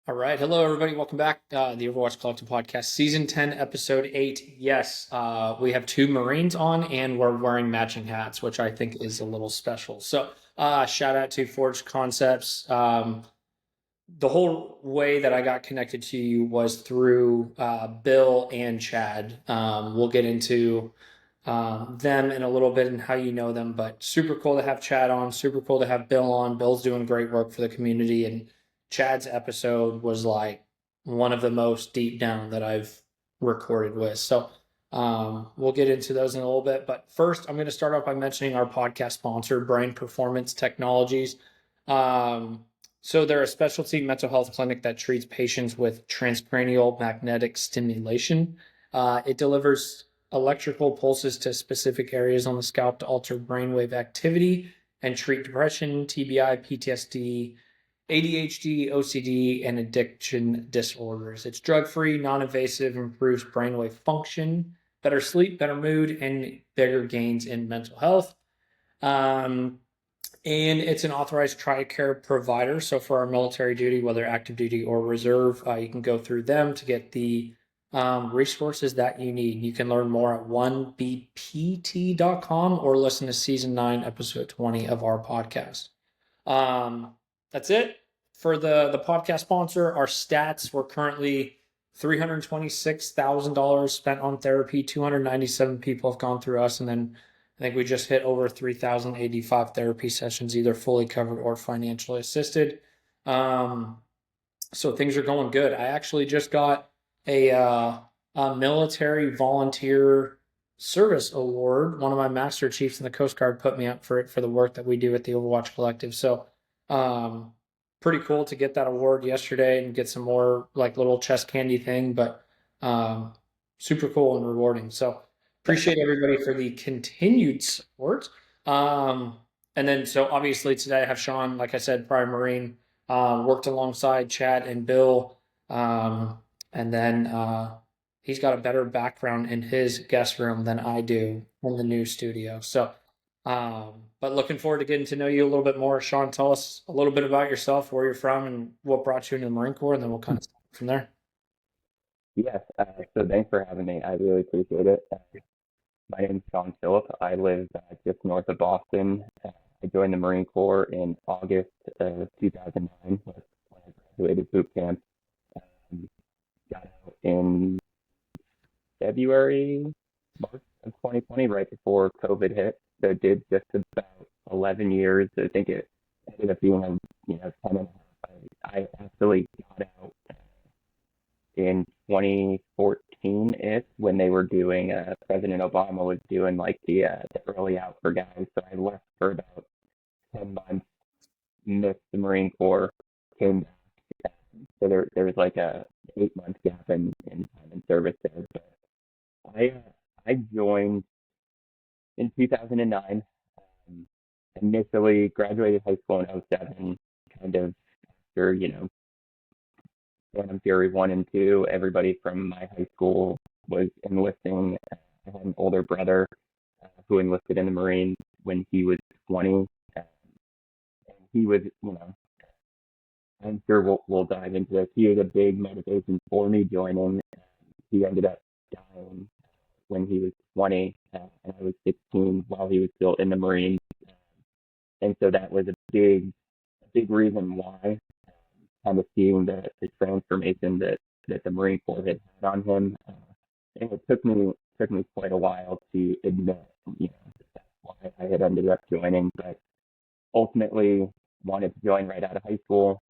All right. Hello, everybody. Welcome back. The Overwatch Collective Podcast, Season 10, Episode 8. Yes, we have two Marines on, and we're wearing matching hats, which I think is a little special. So, shout out to Forged Concepts. The whole way that I got connected to you was through Bill and Chad. We'll get into them in a little bit and how you know them, but super cool to have Chad on, super cool to have Bill on. Bill's doing great work for the community, and Chad's episode was like one of the most deep down that I've recorded with. So we'll get into those in a little bit. But first, I'm going to start off by mentioning our podcast sponsor, Brain Performance Technologies. So they're a specialty mental health clinic that treats patients with transcranial magnetic stimulation. It delivers electrical pulses to specific areas on the scalp to alter brainwave activity and treat depression, TBI, PTSD, ADHD, OCD, and addiction disorders. It's drug-free, non-invasive, improves brainwave function, better sleep, better mood, and bigger gains in mental health. And it's an authorized TRICARE provider. So for our military duty, whether active duty or reserve, you can go through them to get the resources that you need. You can learn more at 1bpt.com or listen to season 9, episode 20 of our podcast. That's it for the podcast sponsor. Our stats, we're currently $326,000 spent on therapy. 297 people have gone through us, and then I think we just hit over 3,085 therapy sessions, either fully covered or financially assisted. So things are going good. I actually just got a military volunteer service award. One of my master chiefs in the Coast Guard put me up for it for the work that we do at the Overwatch Collective. So pretty cool to get that award yesterday and get some more like little chest candy thing, but super cool and rewarding. So appreciate everybody for the continued support. And then, so obviously today I have Sean, like I said, prior Marine, worked alongside Chad and Bill. And then he's got a better background in his guest room than I do in the new studio. So, but looking forward to getting to know you a little bit more. Sean, tell us a little bit about yourself, where you're from, and what brought you into the Marine Corps, and then we'll kind of start from there. Yes, so thanks for having me. I really appreciate it. My name is Sean Phillip. I live just north of Boston. I joined the Marine Corps in August of 2009 when I graduated boot camp. Got out in February, March of 2020, right before COVID hit. So did just about 11 years. I think it ended up being, 10 and a half. I actually got out in 2014-ish when they were doing, President Obama was doing like the early out for guys. So I left for about 10 months, missed the Marine Corps, came back. So there was like a 8-month gap in time in service there. But I joined in 2009. Initially graduated high school in '07, kind of after, Phantom Fury 1 and 2. Everybody from my high school was enlisting. I had an older brother who enlisted in the Marines when he was 20. And he was, I'm sure we'll dive into this. He was a big motivation for me joining. He ended up dying when he was 20, and I was 16 while he was still in the Marines. And so that was a big reason why, kind of seeing the transformation that the Marine Corps had on him. And it took me quite a while to admit, that's why I had ended up joining, but ultimately wanted to join right out of high school.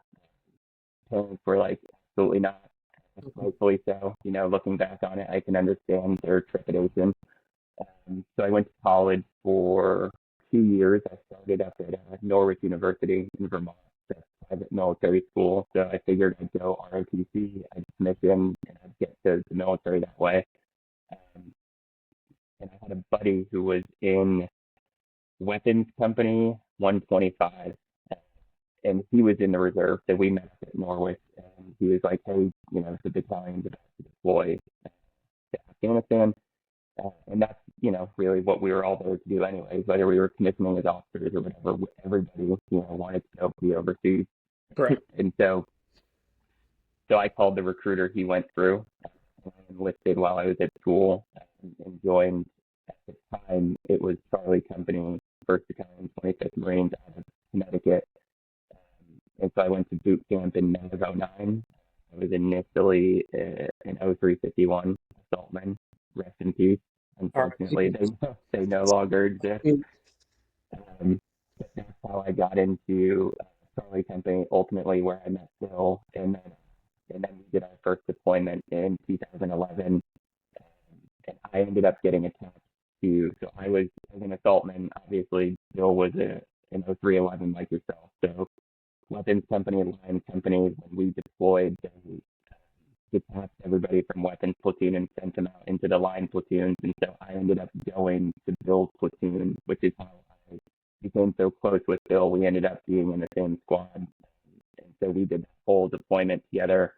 Parents were like, absolutely not. Rightfully so. Looking back on it, I can understand their trepidation. So I went to college for 2 years. I started up at Norwich University in Vermont, a private military school. So I figured I'd go ROTC, I'd commission, and I'd get to the military that way. And I had a buddy who was in weapons company 125, and he was in the reserve. So we met at Norwich, and he was like, hey, the battalion's about to deploy to Afghanistan. And that's, really what we were all there to do anyways, whether we were commissioning as officers or whatever. Everybody, wanted to go be overseas. Right. And so So I called the recruiter he went through. I enlisted while I was at school and joined at the time. It was Charlie Company, 1st Battalion, 25th Marines out of Connecticut. And so I went to boot camp in May of '09. I was initially an 0351 assaultman. Rest in peace. All Unfortunately, right. they no longer exist. Um, but that's how I got into Charlie Company, ultimately where I met Bill, and then we did our first deployment in 2011, and I ended up getting attached to. So I was as an assaultman. Obviously, Bill was an 0311 like yourself. So weapons company and line company, when we deployed, they detached everybody from weapons platoon and sent them out into the line platoons. And so I ended up going to Bill's platoon, which is how I became so close with Bill. We ended up being in the same squad. And so we did the whole deployment together,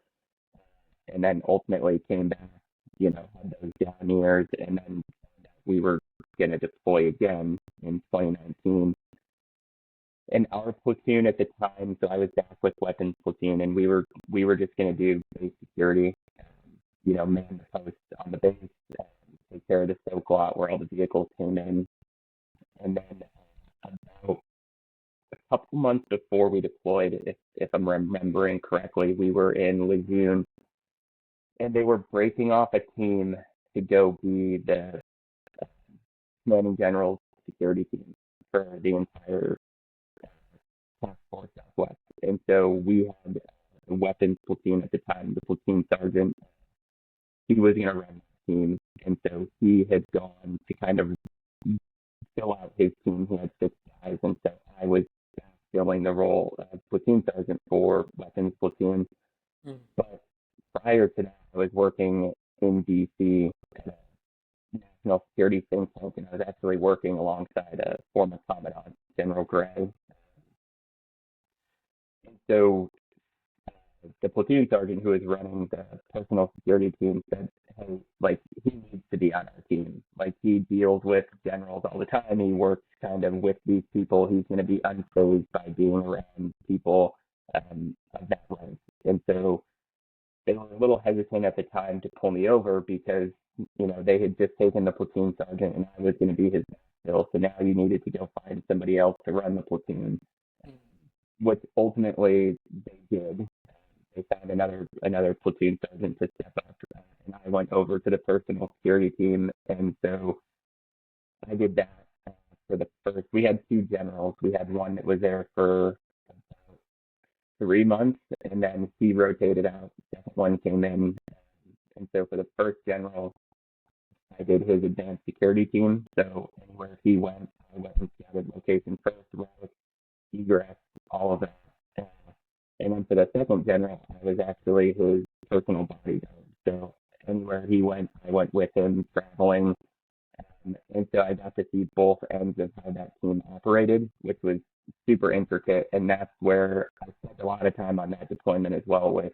and then ultimately came back, had those down years, and then we were going to deploy again in 2019. And our platoon at the time, so I was back with weapons platoon, and we were just going to do base security, man the post on the base, take care of the stoke lot where all the vehicles came in, and then about a couple months before we deployed, if I'm remembering correctly, we were in Lejeune, and they were breaking off a team to go be the commanding general's security team for the entire task force Southwest. And so we had a weapons platoon at the time, the platoon sergeant. He was going to run the team, and so he had gone to kind of fill out his team. He had 6 guys, and so I was filling the role of platoon sergeant for weapons platoon. Mm. But prior to that, I was working in DC at a national security think tank, and I was actually working alongside a former commandant, General Gray. And so the platoon sergeant who was running the personal security team said, hey, like, he needs to be on our team. Like, he deals with generals all the time. He works kind of with these people. He's going to be unfazed by being around people of that rank. And so they were a little hesitant at the time to pull me over because, they had just taken the platoon sergeant and I was going to be his backfill. So now you needed to go find somebody else to run the platoon, which ultimately they did. They found another platoon sergeant to step up, and I went over to the personal security team, and so I did that for the first. We had 2 generals. We had one that was there for about 3 months, and then he rotated out. The second one came in, and so for the first general, I did his advanced security team. So anywhere he went, I went and scouted location first, route, egress, all of that. And then for the second general, I was actually his personal bodyguard. So anywhere he went, I went with him traveling. And so I got to see both ends of how that team operated, which was super intricate. And that's where I spent a lot of time on that deployment as well with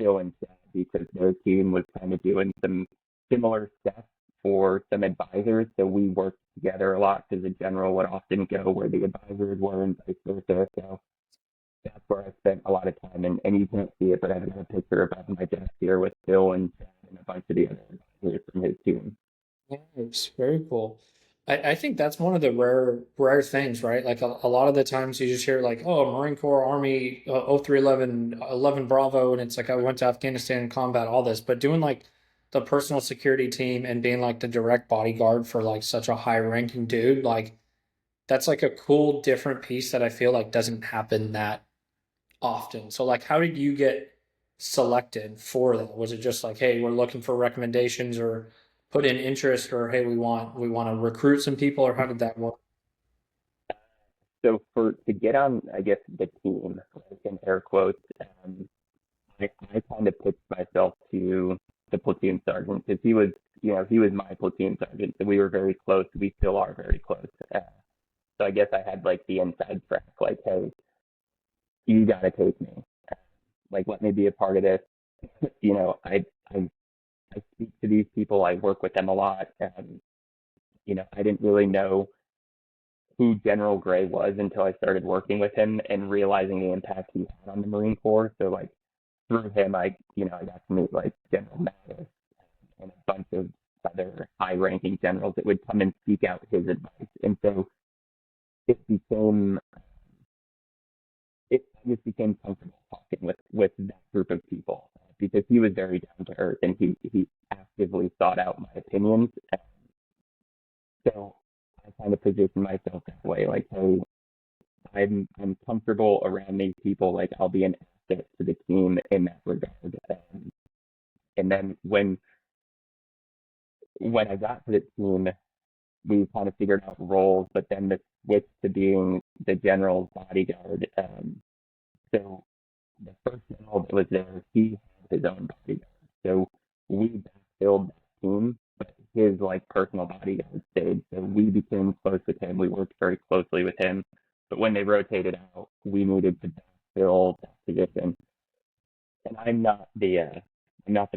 Phil and Chad, because their team was kind of doing some similar stuff for some advisors. So we worked together a lot because the general would often go where the advisors were and vice versa. So that's where I spent a lot of time, and you can't see it, but I've got a picture above my desk here with Bill and Chad and a bunch of the other advisors from his team. Nice, very cool. I think that's one of the rare things, right? Like a lot of the times you just hear like, oh, Marine Corps, Army, 0311, 11 Bravo, and it's like I went to Afghanistan in combat, all this, but doing like the personal security team and being like the direct bodyguard for like such a high ranking dude, like that's like a cool different piece that I feel like doesn't happen that often. So like how did you get selected for that? Was it just like, hey, we're looking for recommendations or put in interest or hey, we want to recruit some people or how did that work? So to get on, I guess, the team, like in air quotes, I kind of pitched myself to the platoon sergeant because he was my platoon sergeant, so we were very close. We still are very close. So I guess I had like the inside track, like, hey, you got to take me. Like, let me be a part of this. I I speak to these people. I work with them a lot. I didn't really know who General Gray was until I started working with him and realizing the impact he had on the Marine Corps. So like through him, I got to meet like General Mattis and a bunch of other high-ranking generals that would come and seek out his advice. And so it became, I just became comfortable talking with that group of people because he was very down to earth and he actively sought out my opinions. So I kind of positioned myself that way, like, hey, I'm comfortable around these people, like I'll be an asset to the team in that regard. And then when I got to the team, we kind of figured out roles, but then the switch to being the general's bodyguard. So the first general that was there, he had his own bodyguard. So we backfilled that team, but his like personal bodyguard stayed. So we became close with him. We worked very closely with him. But when they rotated out, we needed to backfill that position. And I'm not the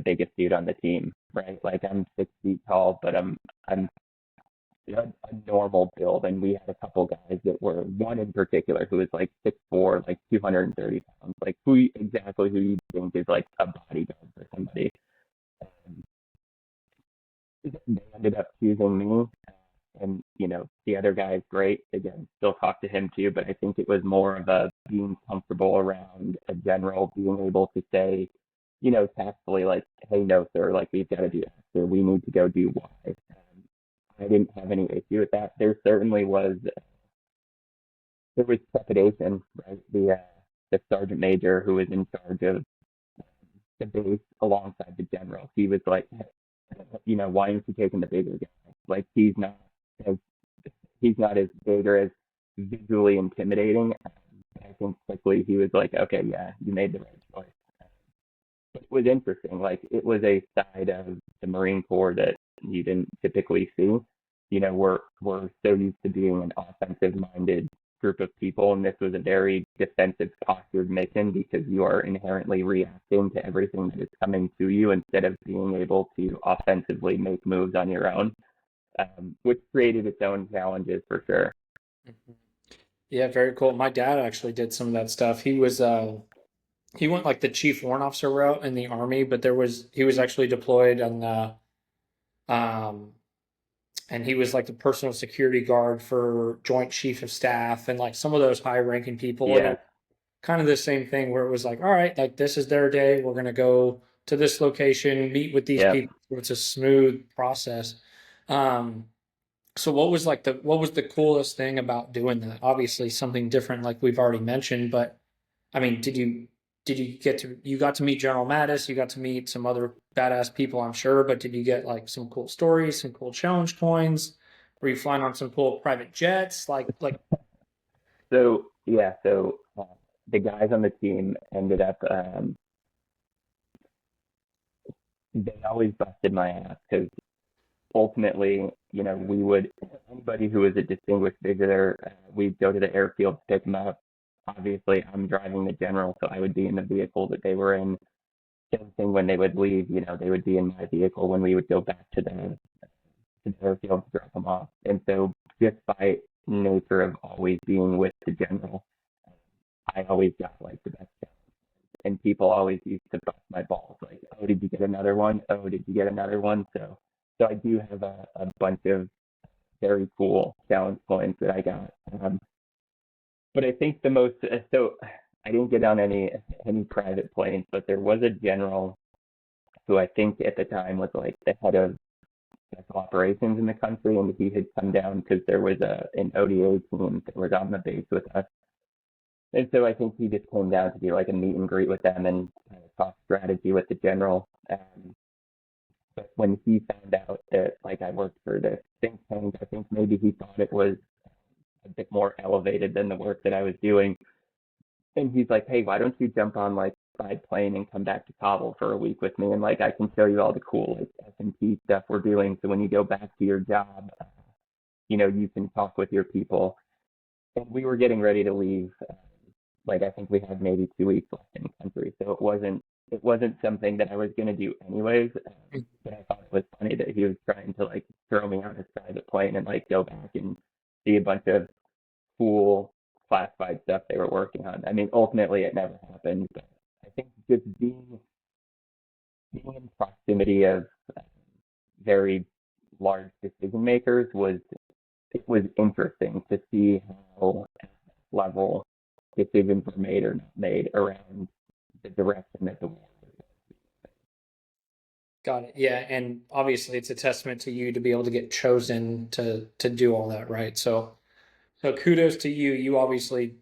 biggest dude on the team, right? Like I'm 6 feet tall, but I'm a normal build, and we had a couple guys that were one in particular who was like 6'4", like 230 pounds, like exactly who you think is like a bodyguard for somebody. Um, they ended up choosing me, and the other guy's great. Again, still talk to him too, but I think it was more of a being comfortable around a general, being able to say, tactfully, like, hey, no, sir, like we've got to do X, or we need to go do Y. I didn't have any issue with that. There was trepidation, right? The sergeant major who was in charge of the base alongside the general, he was like, why aren't you taking the bigger guy? Like as he's not as big or as visually intimidating. I think quickly he was like, okay, yeah, you made the right choice. But it was interesting. Like it was a side of the Marine Corps that you didn't typically see. We're so used to being an offensive minded group of people, and this was a very defensive postured mission because you are inherently reacting to everything that is coming to you instead of being able to offensively make moves on your own, which created its own challenges for sure. Mhm. Yeah, very cool. My dad actually did some of that stuff. He went like the chief warrant officer route in the army, but he was actually deployed on the um and he was like the personal security guard for Joint Chief of Staff and like some of those high ranking people. And it Yeah, was kind of the same thing where it was like, all right, like this is their day. We're gonna go to this location, meet with these yeah. people. It's a smooth process. Um, so what was the coolest thing about doing that? Obviously something different like we've already mentioned, but I mean, did you you got to meet General Mattis, you got to meet some other badass people, I'm sure, but did you get like some cool stories, some cool challenge coins? Were you flying on some cool private jets? So the guys on the team ended up. They always busted my ass because ultimately, we would anybody who was a distinguished visitor, we'd go to the airfield to pick them up. Obviously, I'm driving the general, so I would be in the vehicle that they were in. Same thing when they would leave, they would be in my vehicle when we would go back to the airfield to drop them off. And so, just by nature of always being with the general, I always got like the best job. And people always used to bust my balls, like, "Oh, did you get another one? Oh, did you get another one?" So I do have a bunch of very cool challenge points that I got. But I think the most so I didn't get on any private planes, but there was a general who I think at the time was like the head of special operations in the country, and he had come down because there was an ODA team that was on the base with us. And so I think he just came down to do like a meet and greet with them and kind of talk strategy with the general. But when he found out that like I worked for this think tank, I think maybe he thought it was a bit more elevated than the work that I was doing. And he's like, hey, why don't you jump on like side plane and come back to Kabul for a week with me, and like I can show you all the cool like S&P stuff we're doing. So when you go back to your job, you can talk with your people. And we were getting ready to leave. Like I think we had maybe 2 weeks left in the country, so it wasn't something that I was going to do anyways. But I thought it was funny that he was trying to like throw me on his private plane and like go back and see a bunch of cool classified stuff they were working on. I mean, ultimately it never happened, but I think just being in proximity of very large decision makers was it was interesting to see how level decisions were made or not made around the direction that the war was. Got it. Yeah, and obviously it's a testament to you to be able to get chosen to do all that, right? So kudos to you. You obviously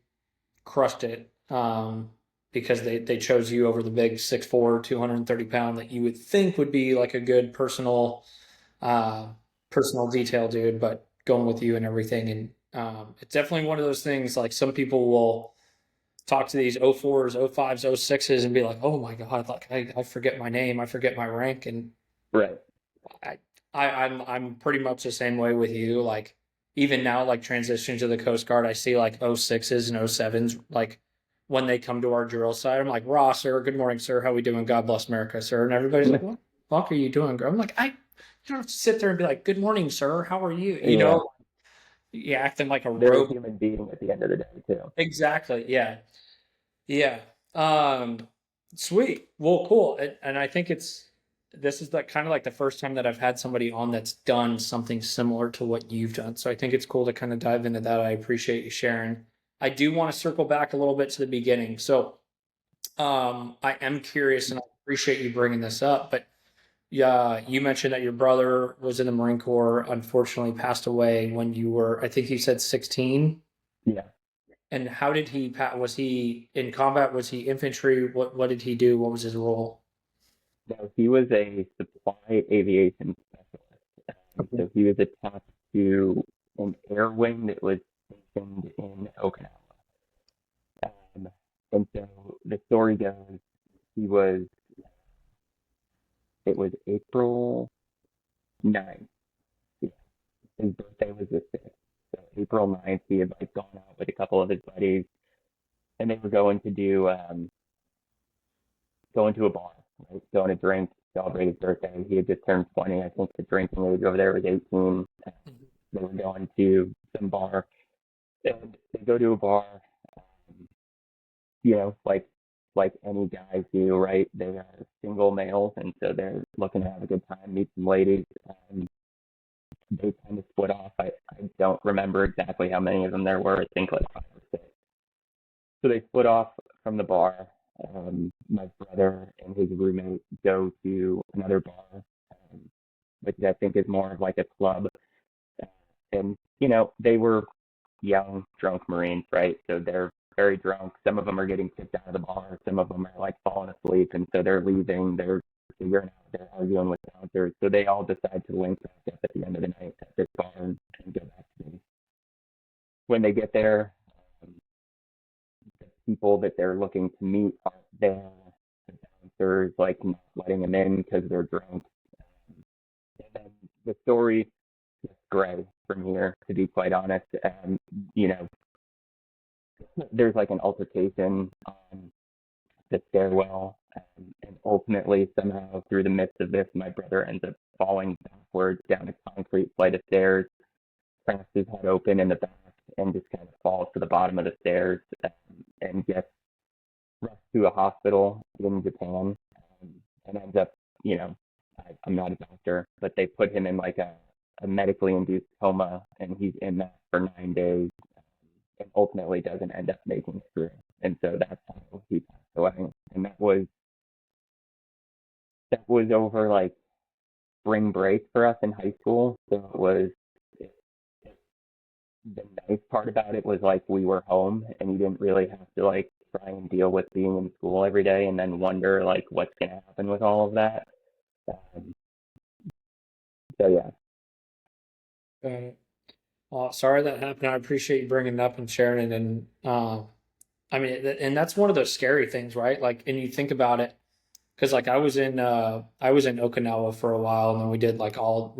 crushed it, because they chose you over the big 6'4", 230 pound that you would think would be like a good uh, personal detail dude, but going with you and everything. And it's definitely one of those things. Like some people will talk to these 04s, 05s, 06s and be like, "Oh my god, like I forget my name, I forget my rank," and Right. I, I'm pretty much the same way with you. Like even now, like transitioning to the Coast Guard, I see like 06s and 07s. Like when they come to our drill site, I'm like, Ross, sir, good morning, sir. How we doing? God bless America, sir. And everybody's like, what the fuck are you doing, girl? I'm like, I you don't have to sit there and be like, good morning, sir. How are you? You Yeah. know, you acting like a They're a robot. human being at the end of the day too. Exactly. Yeah. Yeah. Um, Sweet. Well, cool. And I think this is like kind of like the first time that I've had somebody on that's done something similar to what you've done. So I think it's cool to kind of dive into that. I appreciate you sharing. I do want to circle back a little bit to the beginning. So I am curious and I appreciate you bringing this up, but yeah, you mentioned that your brother was in the Marine Corps, unfortunately passed away when you were, I think you said 16. Yeah. And how did was he in combat? Was he infantry? What did he do? What was his role? No, he was a supply aviation specialist. Okay. So he was attached to an air wing that was stationed in Okinawa. Um, and so the story goes, he was, it was April 9th. Yeah, his birthday was the 6th. So April 9th, he had like gone out with a couple of his buddies and they were going to a bar, right? Going to drink, celebrate his birthday. He had just turned 20. I think the drinking age over there was 18. They were going to some bar and they go to a bar, um, like any guys do, right? They are single males, and so they're looking to have a good time, meet some ladies. They kind of split off. I don't remember exactly how many of them there were. I think like 5 or 6. So they split off from the bar. My brother and his roommate go to another bar, which I think is more of like a club. And, they were young, drunk Marines, right? So they're very drunk. Some of them are getting kicked out of the bar. Some of them are like falling asleep. And so they're leaving. They're figuring out, they're arguing with bouncers. So they all decide to link back up at the end of the night at this bar and go back to base. When they get there, um, the people that they're looking to meet aren't there. The bouncers like not letting them in because they're drunk. And then the story gets gray from here, to be quite honest. You know, there's like an altercation on the stairwell, and ultimately, somehow, through the midst of this, my brother ends up falling backwards down a concrete flight of stairs, cracks his head open in the back, and just kind of falls to the bottom of the stairs, and gets rushed to a hospital in Japan, and ends up, you know, I'm not a doctor, but they put him in like a medically induced coma, and he's in that for 9 days, and ultimately doesn't end up making it through. And so that's how he passed away. And that was over like spring break for us in high school. So it, the nice part about it was like we were home and you didn't really have to like try and deal with being in school every day and then wonder like what's gonna happen with all of that. Um, so yeah, Got it. Sorry that happened. I appreciate you bringing it up and sharing it. And I mean, and that's one of those scary things, right? Like, and you think about it, because like I was in Okinawa for a while, and then we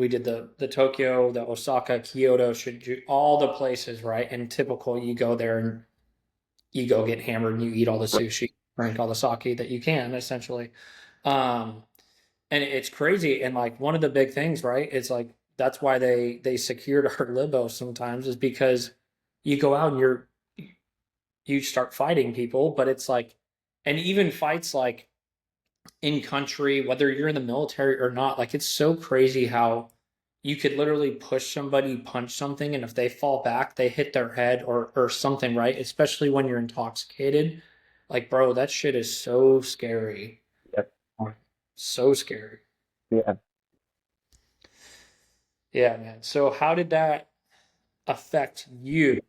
did the Tokyo, the Osaka, Kyoto, Shinjuku, all the places, right? And typical, you go there and you go get hammered and you eat all the right, sushi, drink all the sake that you can, essentially. Um, and it's crazy. And like one of the big things, right? It's like that's why they secured our libo sometimes is because you go out and you start fighting people, but it's like, and even fights like in country, whether you're in the military or not. Like it's so crazy how you could literally push somebody, punch something, and if they fall back, they hit their head or something, right? Especially when you're intoxicated. Like, bro, that shit is so scary. Yep. So scary. Yeah. Yeah, man. So how did that affect you?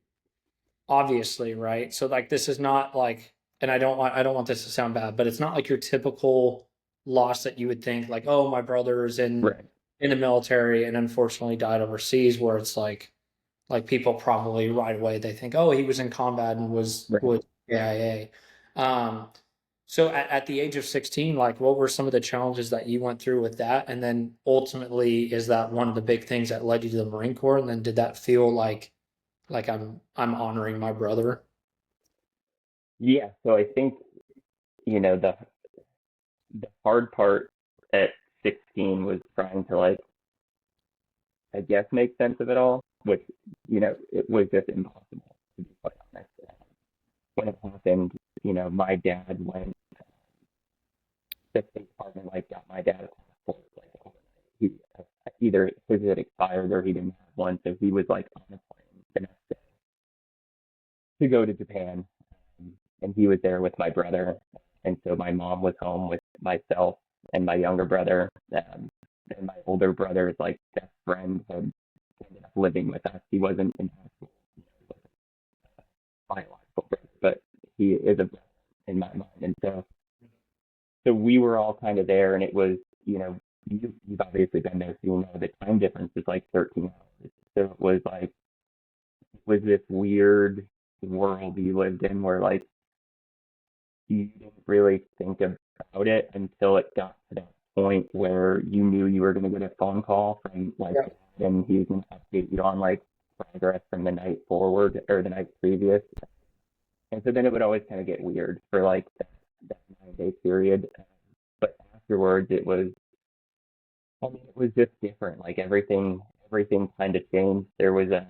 Obviously, right? So like this is not like, and I don't want this to sound bad, but it's not like your typical loss that you would think like, oh, my brother's Right. in the military and unfortunately died overseas, where it's like people probably right away they think, oh, he was in combat and Right. was AIA. So at the age of 16, like what were some of the challenges that you went through with that? And then ultimately, is that one of the big things that led you to the Marine Corps? And then did that feel like I'm honoring my brother? Yeah. So I think, the hard part at 16 was trying to like, I guess, make sense of it all, which, it was just impossible, to be quite honest. When it happened, my dad went, the State Department like got my dad a passport like overnight. He either his had expired or he didn't have one, so he was like on a plane the next day to go to Japan, and he was there with my brother, and so my mom was home with myself and my younger brother, and my older brother's like best friend had ended up living with us. He wasn't in high school, he wasn't a biological brother, but he is a brother in my mind, and so we were all kind of there, and it was, you've obviously been there, so you know the time difference is like 13 hours. So it was this weird world you lived in where like you didn't really think about it until it got to that point where you knew you were going to get a phone call from like, Yeah. and he was going to update you on like progress from the night forward or the night previous. And so then it would always kind of get weird for like that 9 day period. But afterwards, I mean, it was just different. Like everything kind of changed. There was a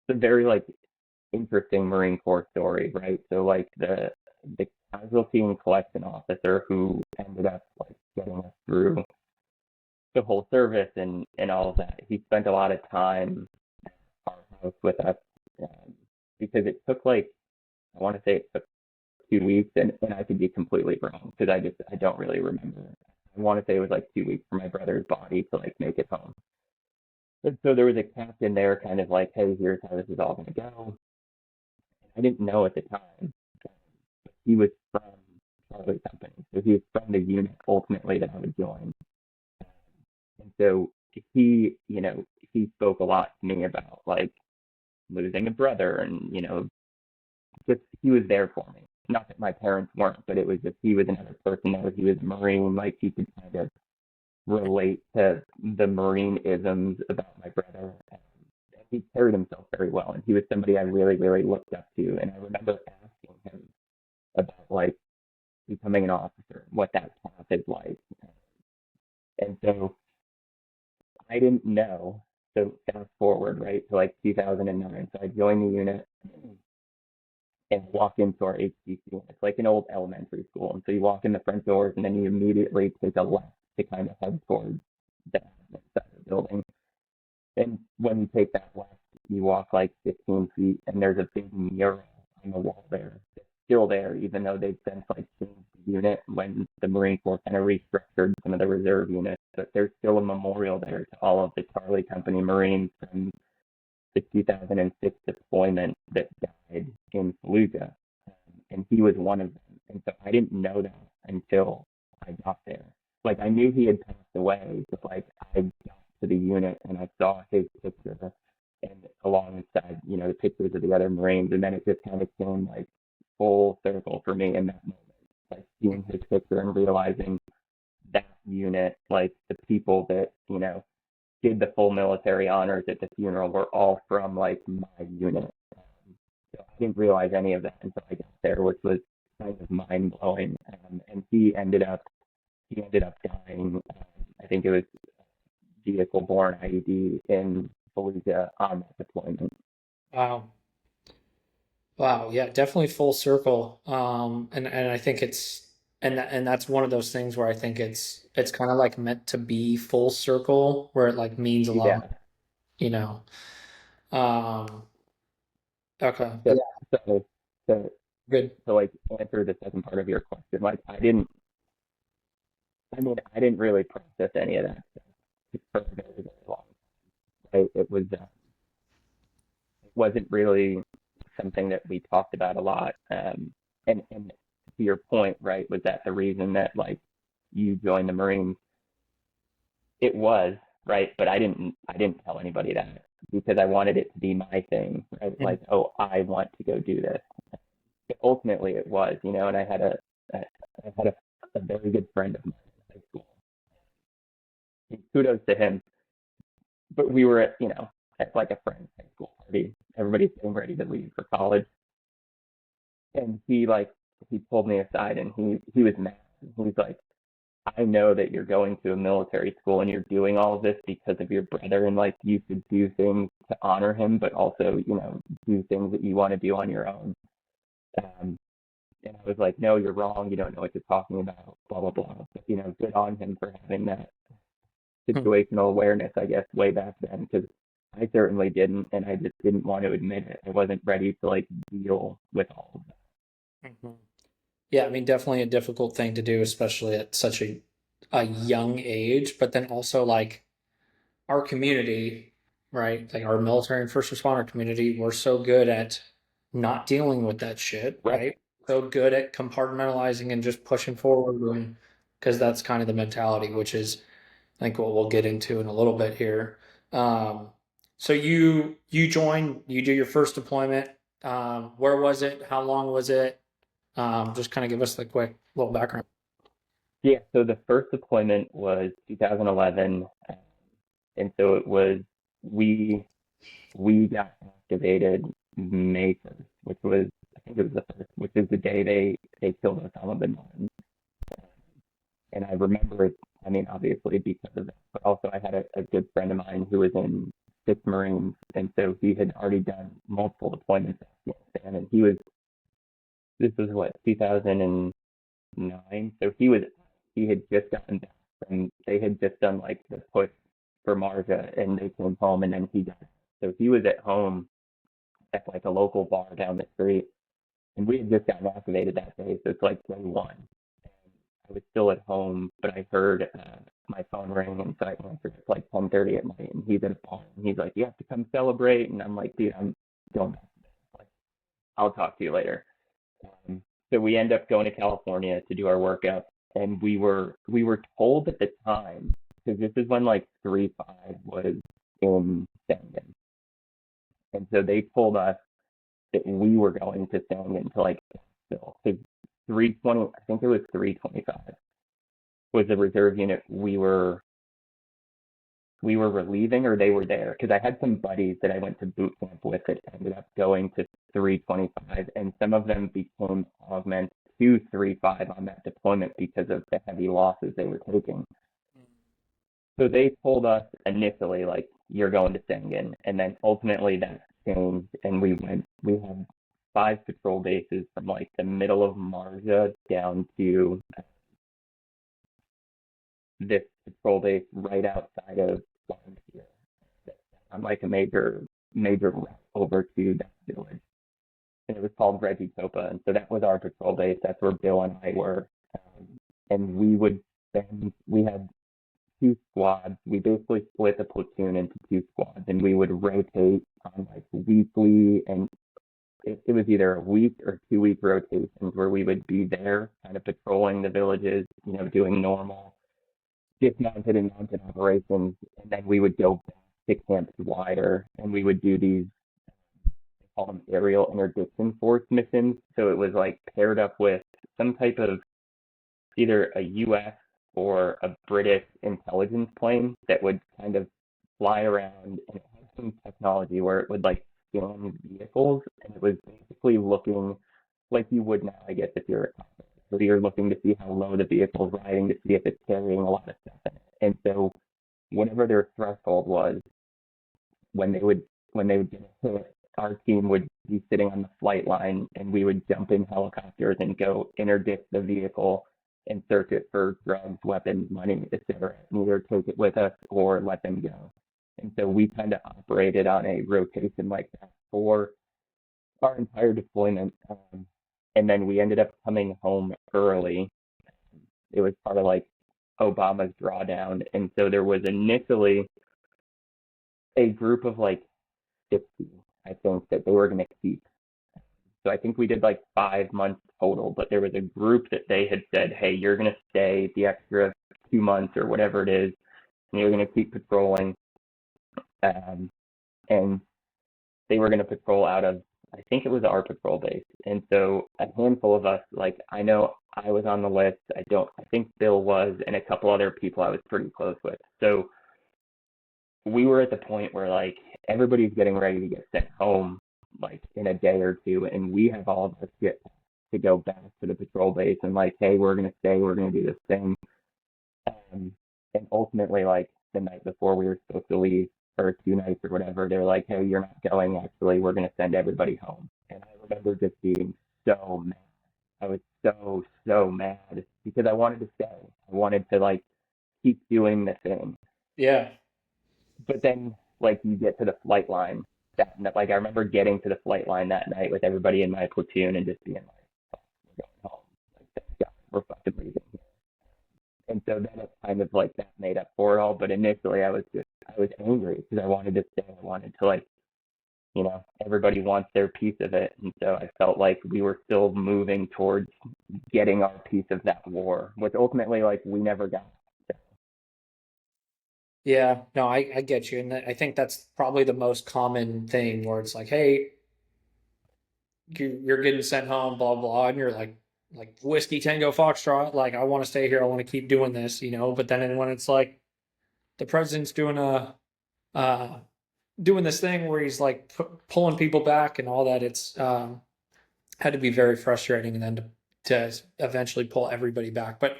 very like interesting Marine Corps story, right? So like the casualty and collection officer who ended up like getting us through the whole service and all of that. He spent a lot of time at our house with us, um, because it took like, I want to say it took 2 weeks, and I could be completely wrong because I don't really remember. I want to say it was like 2 weeks for my brother's body to like make it home. And so there was a captain there, kind of like, hey, here's how this is all going to go. I didn't know at the time. He was from Charlie Company, so he was from the unit ultimately that I would join. And so he spoke a lot to me about like losing a brother, and just he was there for me. Not that my parents weren't, but it was just he was another person that was he was a Marine, like he could kind of relate to the Marine isms about my brother. And he carried himself very well, and he was somebody I really, really looked up to. And I remember asking him about like becoming an officer, what that path is like. And so I didn't know. So fast forward, right, to like 2009. So I joined the unit and walk into our HCC. It's like an old elementary school. And so you walk in the front doors and then you immediately take a left to kind of head towards the side of the building. And when you take that left, you walk like 15 feet and there's a big mural on the wall there. It's still there, even though they've since like changed the unit when the Marine Corps kind of restructured some of the reserve units. But there's still a memorial there to all of the Charlie Company Marines from the 2006 deployment that died in Fallujah. And he was one of them. And so I didn't know that until I got there. Like I knew he had passed away, but like I got to the unit and I saw his picture and alongside, the pictures of the other Marines. And then it just kind of came like full circle for me in that moment. Like seeing his picture and realizing that unit, like the people that, did the full military honors at the funeral were all from like my unit. So I didn't realize any of that until I got there, which was kind of mind blowing. And he ended up dying. I think it was vehicle borne IED in Fallujah on that deployment. Wow. Wow. Yeah, definitely full circle. And I think it's and that's one of those things where I think it's kind of like meant to be full circle, where it like means a lot, Yeah. you know. Um, okay, So, yeah, so, so, good. so like answer the second part of your question. Like I didn't really process any of that stuff for a very, very long. Right? It wasn't really something that we talked about a lot. And to your point, right, was that the reason that like you joined the Marines? It was, right, but I didn't tell anybody that because I wanted it to be my thing, right? Mm, Like, oh, I want to go do this. But ultimately, it was, and I had a very good friend of mine in high school. And kudos to him. But we were at like a friend's high school party. Everybody's getting ready to leave for college, and he pulled me aside and he was mad. He's like, I know that you're going to a military school and you're doing all of this because of your brother, and like you should do things to honor him, but also do things that you want to do on your own. Um, and I was like, no, you're wrong. You don't know what you're talking about. Blah blah blah. But good on him for having that mm, situational awareness, I guess, way back then, because I certainly didn't, and I just didn't want to admit it. I wasn't ready to like deal with all of that. mhm. Yeah, I mean, definitely a difficult thing to do, especially at such a young age. But then also like our community, right? Like our military and first responder community, we're so good at not dealing with that shit, Right. right? So good at compartmentalizing and just pushing forward, and because that's kind of the mentality, which is I think what we'll get into in a little bit here. Um, so you join, you do your first deployment. Where was it? How long was it? Just kind of give us the quick little background. Yeah. So the first deployment was 2011, and so it was we we got activated May 1st, which was I think it was the first, which is the day they killed Osama bin Laden. And I remember it. I mean, obviously because of that, but also I had a good friend of mine who was in 6th Marines, and so he had already done multiple deployments in Afghanistan, and this was what 2009, so he had just gotten back from they had just done like the push for Marja, and they came home, and then he got so he was at home at like a local bar down the street, and we had just gotten activated that day, so it's like day one. And I was still at home, but I heard my phone ring, and so I answered. It's like 10:30 at night, and he's at a bar, and he's like, "You have to come celebrate," and I'm like, "Dude, I'm going back to bed. Like, I'll talk to you later." Um, so we end up going to California to do our workup, and we were told at the time, because this is when like 3.5 was in Sandon, and so they told us that we were going to sing until like still. So 320, I think it was 325 was the reserve unit we were relieving, or they were there, because I had some buddies that I went to boot camp with that ended up going to 325, and some of them became augments to 35 on that deployment because of the heavy losses they were taking. So they told us initially, like, you're going to Sengen, and then ultimately that changed, and we had 5 patrol bases from like the middle of Marja down to this patrol base right outside of Longseer, on like a major route over to that village. And it was called Reggie Copa, and so that was our patrol base. That's where Bill and I were, and we had 2 squads. We basically split the platoon into 2 squads, and we would rotate on like weekly, and it was either a week or 2 week rotations where we would be there, kind of patrolling the villages, doing normal dismounted and mounted operations, and then we would go back to camps wider, and we would do these, they call them aerial interdiction force missions. So it was like paired up with some type of either a U.S. or a British intelligence plane that would kind of fly around, and it had some technology where it would like scan vehicles, and it was basically looking like you would now, I guess, if you're so you're looking to see how low the vehicle's riding to see if it's carrying a lot of stuff in it. And so whatever their threshold was, when they would get a hit, our team would be sitting on the flight line, and we would jump in helicopters and go interdict the vehicle and search it for drugs, weapons, money, etc., and either take it with us or let them go. And so we kind of operated on a rotation like that for our entire deployment. And then we ended up coming home early. It was part of like Obama's drawdown. And so there was initially a group of like 50, I think, that they were going to keep. So I think we did like 5 months total, but there was a group that they had said, hey, you're going to stay the extra 2 months or whatever it is, and you're going to keep patrolling. And they were going to patrol out of, I think it was our patrol base. And so a handful of us, like I know I was on the list. I think Bill was, and a couple other people I was pretty close with. So we were at the point where like everybody's getting ready to get sent home like in a day or two, and we have all of us get to go back to the patrol base and like, hey, we're gonna stay, we're gonna do this thing. And ultimately, like the night before we were supposed to leave, or 2 nights or whatever, they're like, hey, you're not going. Actually, we're gonna send everybody home. And I remember just being so mad. I was so mad because I wanted to stay. I wanted to like keep doing the thing. Yeah. But then like you get to the flight line like I remember getting to the flight line that night with everybody in my platoon and just being like, oh, we're going home. Like thank God, we're fucking leaving here. And so then it's kind of like that made up for it all. But initially I was angry because I wanted to stay. I wanted to like, everybody wants their piece of it. And so I felt like we were still moving towards getting our piece of that war, which ultimately like we never got. Yeah, no, I get you. And I think that's probably the most common thing where it's like, hey, you're getting sent home, blah, blah. And you're like Whiskey Tango Foxtrot, like, I want to stay here. I want to keep doing this, But then when it's like the president's uh, doing this thing where he's like pulling people back and all that, it's had to be very frustrating. And then to eventually pull everybody back. But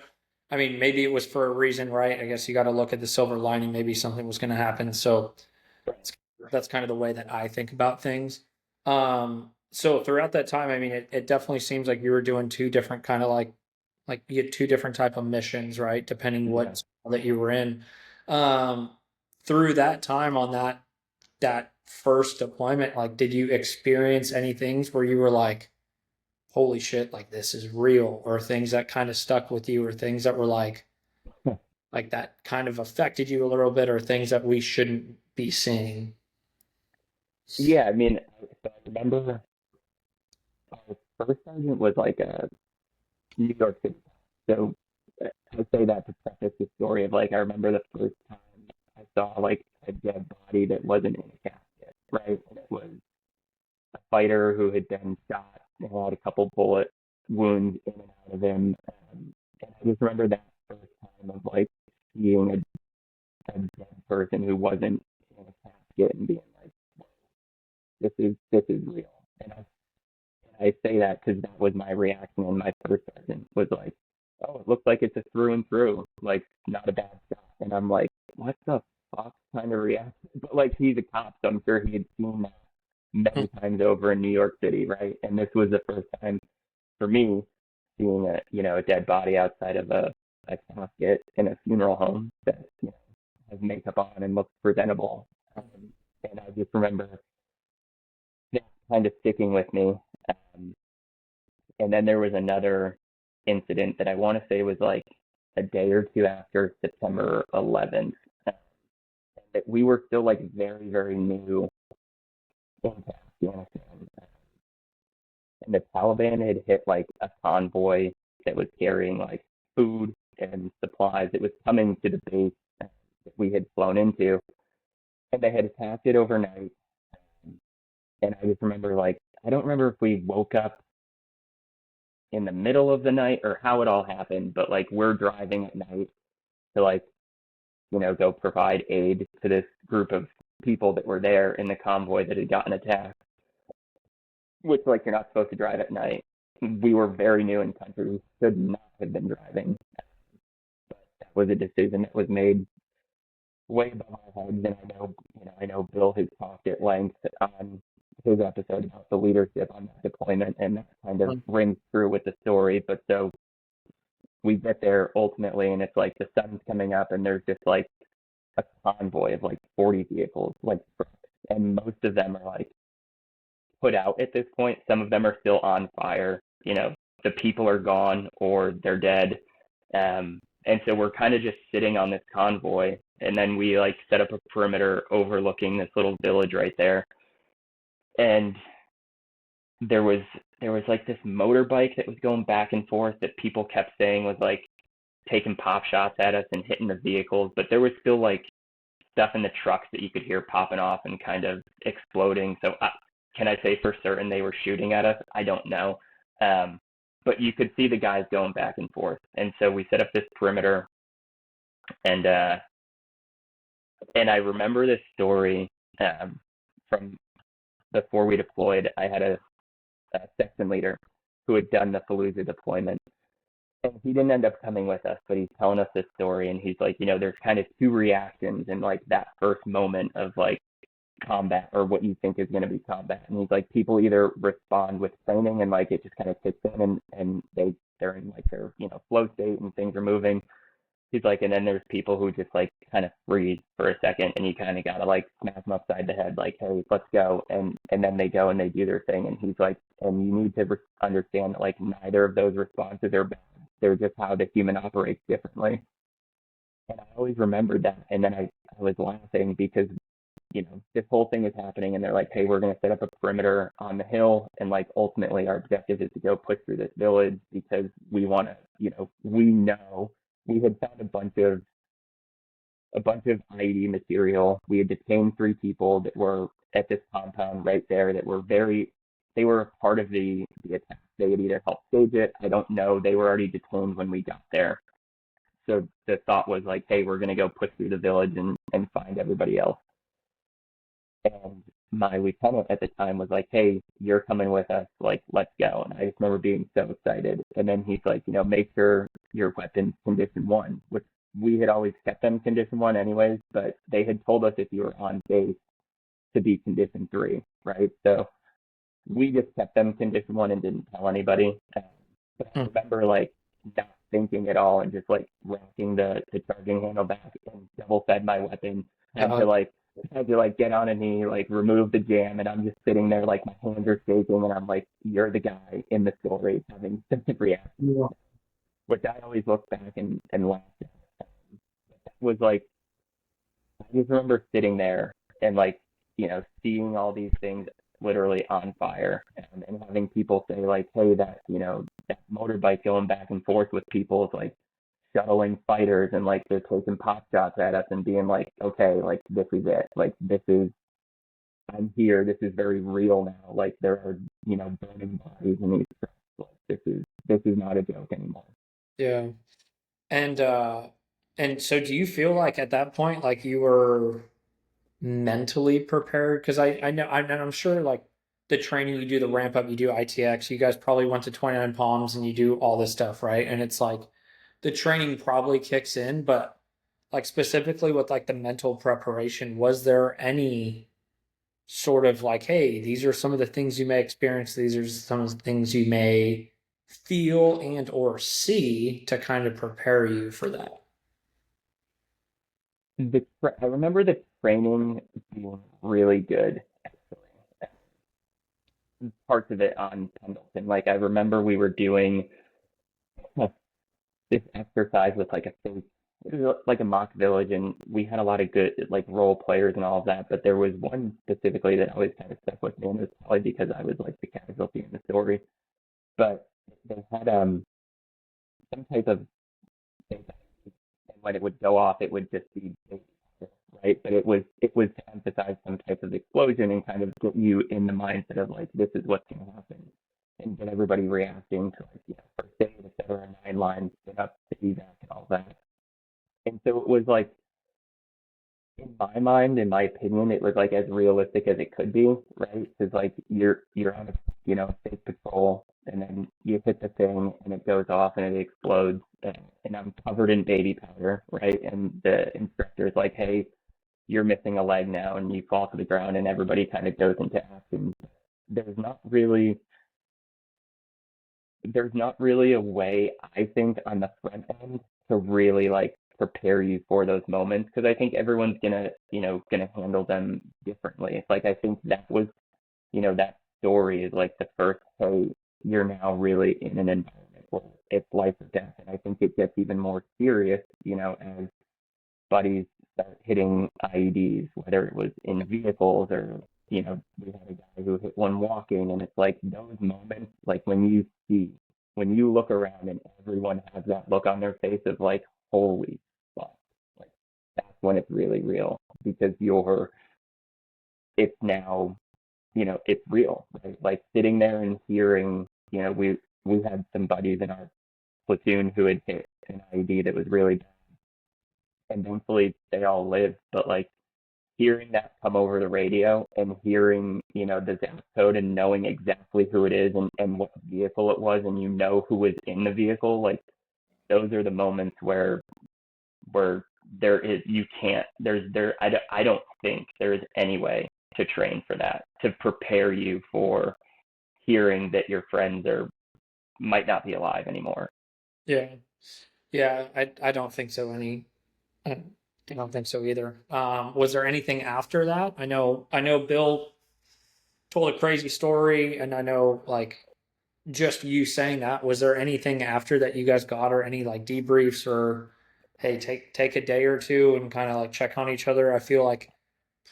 I mean, maybe it was for a reason, right? I guess you got to look at the silver lining. Maybe something was going to happen. So that's kind of the way that I think about things. So throughout that time, I mean, it definitely seems like you were doing two different kind of like you had two different type of missions, right? Depending Yeah. what that you were in. Um, through that time on that first deployment, like, did you experience any things where you were like, holy shit, like this is real, or things that kind of stuck with you, or things that were like that kind of affected you a little bit, or things that we shouldn't be seeing? Yeah, I mean, so I remember our first sergeant was like a New York City. So I say that to preface the story of like I remember the first time I saw like a dead body that wasn't in a casket, right? And it was a fighter who had been shot and had a couple bullet wounds in and out of him. And I just remember that first time of like seeing a dead person who wasn't in a casket and being like, this is real. And I say that because that was my reaction when my first sergeant was like, "Oh, it looks like it's a through and through, like not a bad shot." And I'm like, "What the fuck?" kind of reaction. But like he's a cop, so I'm sure he had seen that many times over in New York City, right? And this was the first time for me seeing a dead body outside of a casket in a funeral home that has makeup on and looks presentable. And I just remember that kind of sticking with me. Um, And then there was another incident that I want to say was like a day or two after September 11th. That we were still like very, very new into Afghanistan. And the Taliban had hit like a convoy that was carrying like food and supplies. It was coming to the base that we had flown into. And they had attacked it overnight. And I just remember like, I don't remember if we woke up in the middle of the night or how it all happened, but like we're driving at night to like go provide aid to this group of people that were there in the convoy that had gotten attacked, which like you're not supposed to drive at night. We were very new in country. We should not have been driving. But that was a decision that was made way above our heads. And I know Bill has talked at length on his episode about the leadership on that deployment, and that kind of rings through with the story. But so we get there ultimately, and it's like the sun's coming up, and there's just like a convoy of like 40 vehicles, like, and most of them are like put out at this point. Some of them are still on fire. The people are gone or they're dead. And so we're kind of just sitting on this convoy, and then we like set up a perimeter overlooking this little village right there. And there was there was like this motorbike that was going back and forth that people kept saying was like taking pop shots at us and hitting the vehicles, but there was still like stuff in the trucks that you could hear popping off and kind of exploding. So can I say for certain they were shooting at us? I don't know. But you could see the guys going back and forth. And so we set up this perimeter, and I remember this story from before we deployed. I had a section leader who had done the Fallujah deployment. And he didn't end up coming with us, but he's telling us this story, and he's like, there's kind of two reactions in like that first moment of like combat, or what you think is going to be combat. And he's like, people either respond with training and like it just kind of kicks in, and they're in like their flow state and things are moving. He's like, and then there's people who just like kind of freeze for a second, and you kind of gotta like smack them upside the head, like, hey, let's go, and then they go and they do their thing. And he's like, and you need to understand that like neither of those responses are bad. They're just how the human operates differently. And I always remembered that. And then I was laughing because this whole thing is happening, and they're like, hey, we're going to set up a perimeter on the hill, and like ultimately our objective is to go push through this village because we want to, we know we had found a bunch of IED material. We had detained 3 people that were at this compound right there that were they were a part of the attack. They had either helped stage it, I don't know. They were already detained when we got there. So the thought was like, hey, we're going to go push through the village and find everybody else. And my lieutenant at the time was like, hey, you're coming with us, like, let's go. And I just remember being so excited. And then he's like, make sure your weapon's condition 1, which we had always kept them condition 1 anyways, but they had told us if you were on base to be condition 3, right? So we just kept them condition 1 and didn't tell anybody. But I remember like not thinking at all and just like rocking the charging handle back and double fed my weapon. Uh, Had to like get on a knee, like remove the jam, and I'm just sitting there like my hands are shaking, and I'm like, you're the guy in the story having such a reaction, yeah. which I always look back and laugh at. That was like, I just remember sitting there and like, seeing all these things literally on fire, and having people say like, hey, that motorbike going back and forth with people is like shuttling fighters, and like they're taking pop shots at us and being like, okay, like this is it. Like I'm here. This is very real now. Like there are, burning bodies in these trucks. Like this is not a joke anymore. Yeah. And so do you feel like at that point like you were mentally prepared? Because I know I'm sure like the training you do, the ramp up, you do ITX, you guys probably went to 29 Palms and you do all this stuff, right? And it's like the training probably kicks in, but like specifically with like the mental preparation, was there any sort of like, hey, these are some of the things you may experience, these are some of the things you may feel and or see to kind of prepare you for that? I remember the training being really good, actually. Parts of it on Pendleton. Like I remember we were doing this exercise with like it was like a mock village, and we had a lot of good like role players and all of that, but there was one specifically that always kind of stuck with me, and it was probably because I was like the casualty in the story. But they had some type of thing, and when it would go off it would just be right, but it was to emphasize some type of explosion and kind of get you in the mindset of like this is what's going to happen, and get everybody reacting to like first aid, et cetera, 9 lines, set up the evac and all that. And so it was like, in my mind, in my opinion, it was like as realistic as it could be, right? Because like you're on a safe patrol, and then you hit the thing and it goes off and it explodes, and I'm covered in baby powder, right? And the instructor's like, hey, you're missing a leg now, and you fall to the ground, and everybody kind of goes into action. There's not really there's not really a way, I think, on the front end to really like prepare you for those moments, because I think everyone's gonna, gonna handle them differently. It's like I think that was, that story is like the first, hey, you're now really in an environment where it's life or death. And I think it gets even more serious, as buddies start hitting IEDs, whether it was in vehicles or, we had a guy who hit one walking, and it's like those moments, like when you look around and everyone has that look on their face of like, holy fuck, like that's when it's really real, because it's now, it's real, right? Like sitting there and hearing, we had some buddies in our platoon who had hit an IED that was really bad, and thankfully they all lived. But like hearing that come over the radio and hearing, the zip code and knowing exactly who it is, and what vehicle it was, and who was in the vehicle, like those are the moments where there is, you can't, I don't think there is any way to train for that, to prepare you for hearing that your friends might not be alive anymore. Yeah. Yeah, I don't think so I don't think so either. Was there anything after that? I know Bill told a crazy story, and I know like just you saying that, was there anything after that you guys got, or any like debriefs, or hey, take a day or two and kind of like check on each other? I feel like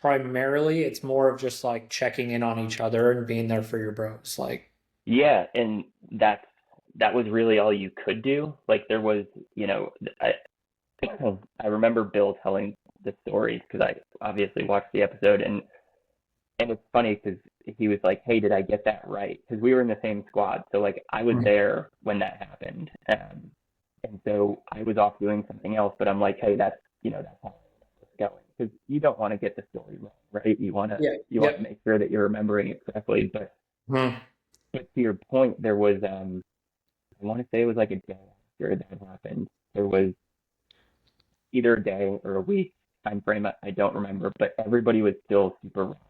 primarily it's more of just like checking in on each other and being there for your bros. Like, Yeah, and that was really all you could do. Like there was, I I remember Bill telling the stories, because I obviously watched the episode, and it's funny because he was like, "Hey, did I get that right?" Because we were in the same squad, so like I was mm, there when that happened, and so I was off doing something else. But I'm like, "Hey, that's how it's going," because you don't want to get the story wrong, right? yeah, You want to yep. make sure that you're remembering it correctly. Mm, But to your point, there was I want to say it was like a day after that happened. There was either a day or a week time frame. I don't remember, but everybody was still super rattled.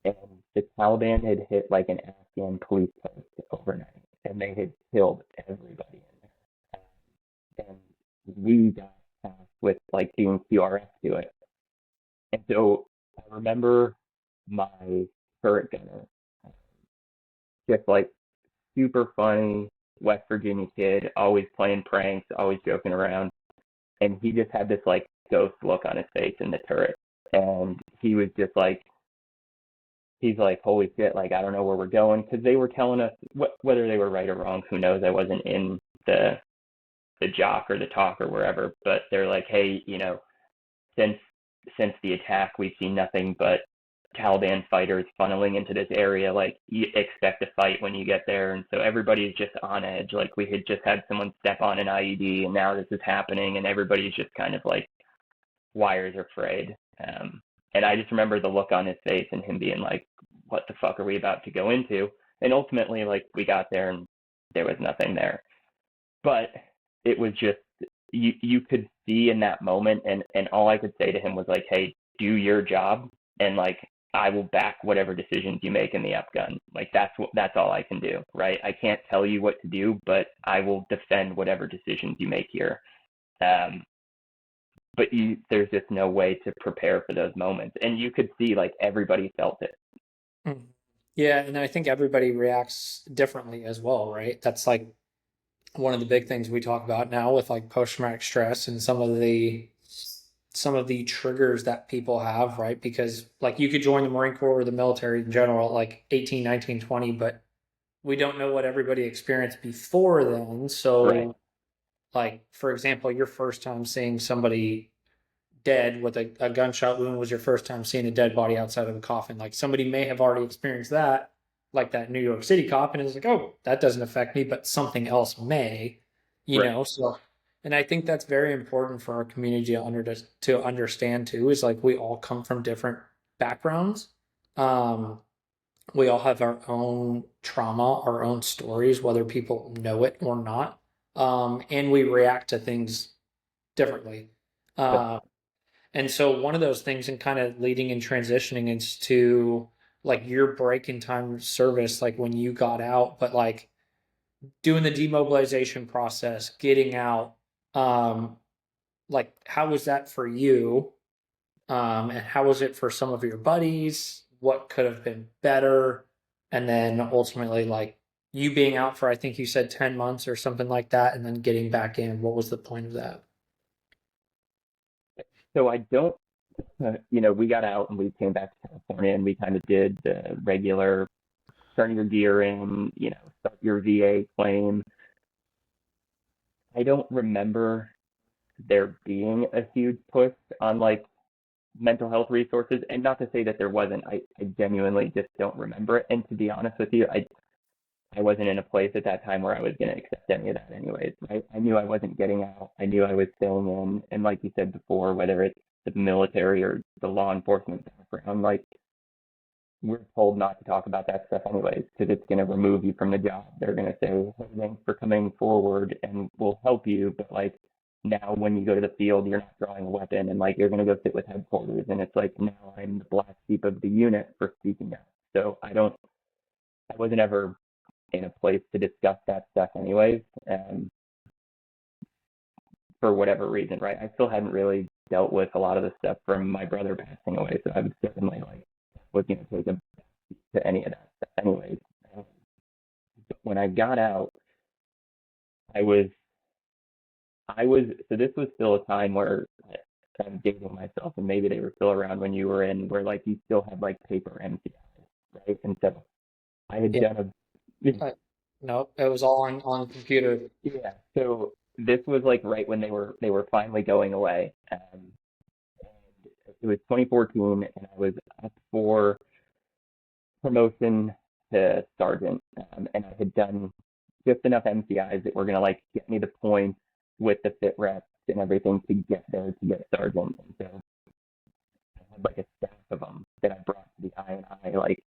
And the Taliban had hit like an Afghan police post overnight, and they had killed everybody in there. And we got tasked with like doing QRS to it. And so I remember my turret gunner, just like super funny West Virginia kid, always playing pranks, always joking around. And he just had this like ghost look on his face in the turret. And he was just like, he's like, holy shit, like, I don't know where we're going. Because they were telling us, whether they were right or wrong, who knows? I wasn't in the jock or the talk or wherever, but they're like, hey, since the attack, we've seen nothing but Taliban fighters funneling into this area. Like, you expect a fight when you get there. And so everybody's just on edge. Like, we had just had someone step on an IED, and now this is happening, and everybody's just kind of like, wires are frayed. And I just remember the look on his face and him being like, what the fuck are we about to go into? And ultimately, like, we got there and there was nothing there. But it was just, you could see in that moment, and all I could say to him was like, hey, do your job, and like I will back whatever decisions you make in the upgun. Like that's all I can do, right? I can't tell you what to do, but I will defend whatever decisions you make here. Um, but there's just no way to prepare for those moments, and you could see like everybody felt it. mm. Yeah, and I think everybody reacts differently as well, right? That's like one of the big things we talk about now with like post-traumatic stress and some of the triggers that people have, right? Because like you could join the Marine Corps or the military in general at like 18, 19, 20, but we don't know what everybody experienced before then. Right. So like for example, your first time seeing somebody dead with a gunshot wound was your first time seeing a dead body outside of a coffin. Like somebody may have already experienced that, like that New York City cop, and it's like, oh, that doesn't affect me, but something else may, Right. So, and I think that's very important for our community to understand too. Is like we all come from different backgrounds. Um, we all have our own trauma, our own stories, whether people know it or not, and we react to things differently. So, Uh, and so one of those things, and kind of leading and transitioning into like your break in time service, like when you got out, but like doing the demobilization process, getting out, um, like how was that for you? And how was it for some of your buddies? What could have been better? And then ultimately, like you being out for, I think you said 10 months or something like that, and then getting back in. What was the point of that? So I don't, we got out and we came back to California and we kind of did the regular turn your gear in, start your VA claim. I don't remember there being a huge push on like mental health resources, and not to say that there wasn't. I genuinely just don't remember it. And to be honest with you, I wasn't in a place at that time where I was going to accept any of that anyways, right? I knew I wasn't getting out. I knew I was staying in. And like you said before, whether it's the military or the law enforcement background, like we're told not to talk about that stuff anyways, because it's going to remove you from the job. They're going to say, hey, thanks for coming forward and we'll help you. But like now when you go to the field, you're not drawing a weapon and like you're going to go sit with headquarters. And it's like, now I'm the black sheep of the unit for speaking out. So I wasn't ever in a place to discuss that stuff anyways, for whatever reason, right? I still hadn't really dealt with a lot of the stuff from my brother passing away, so I was certainly like was going to take a to any of that stuff anyways. When I got out, I was so this was still a time where I'm dating myself, and maybe they were still around when you were in, where like you still had like paper MCIs, right? And so I had Yeah. done a No, it was all on computer. yeah. So this was like right when they were finally going away. It was 2014, and I was up for promotion to sergeant, and I had done just enough MCIs that were gonna like get me the points with the fit reps and everything to get there to get sergeant. And so I had like a stack of them that I brought to the I like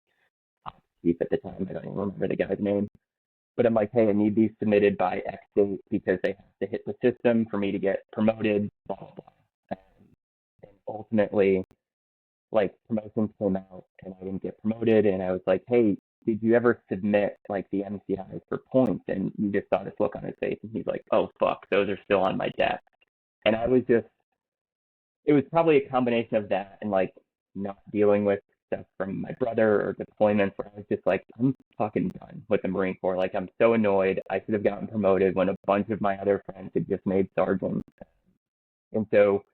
ops chief at the time. I don't even remember the guy's name. But I'm like, hey, I need these submitted by X date because they have to hit the system for me to get promoted, blah, blah, blah. And ultimately, like promotions came out and I didn't get promoted. And I was like, hey, did you ever submit like the MCIs for points? And you just saw this look on his face. And he's like, oh, fuck, those are still on my desk. And I was just, it was probably a combination of that and like not dealing with stuff from my brother or deployments where I was just like, I'm fucking done with the Marine Corps. Like, I'm so annoyed. I should have gotten promoted when a bunch of my other friends had just made sergeant. And so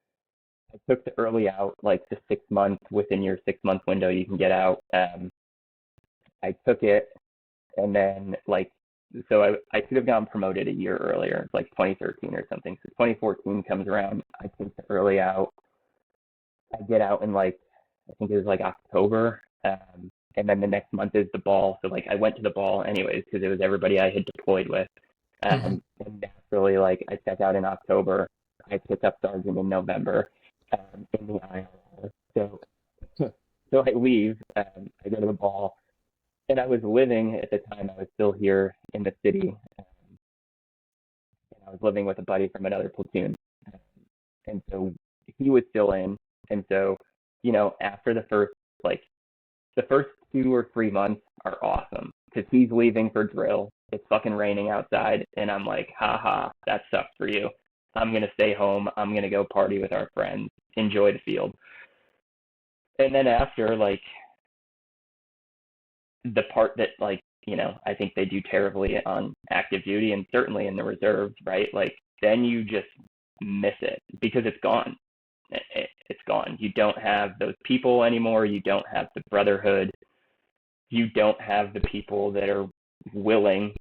I took the early out, like the 6 months within your 6 month window you can get out. I took it and then like, so I should have gotten promoted a year earlier, like 2013 or something. So 2014 comes around, I take the early out. I get out in like, I think it was like October. And then the next month is the ball. So like I went to the ball anyways because it was everybody I had deployed with. Mhm. And naturally, like I check out in October. I pick up sergeant in November in the IR. So so I leave. I go to the ball, and I was living at the time. I was still here in the city, and I was living with a buddy from another platoon. And so he was still in. And so, after like the first 2 or 3 months are awesome because he's leaving for drill. It's fucking raining outside, and I'm like, haha, that sucks for you. I'm gonna stay home. I'm gonna go party with our friends, enjoy the field. And then after, like, the part that, like, I think they do terribly on active duty and certainly in the reserves, right? Like, then you just miss it because it's gone. It's gone. You don't have those people anymore. You don't have the brotherhood. You don't have the people that are willing,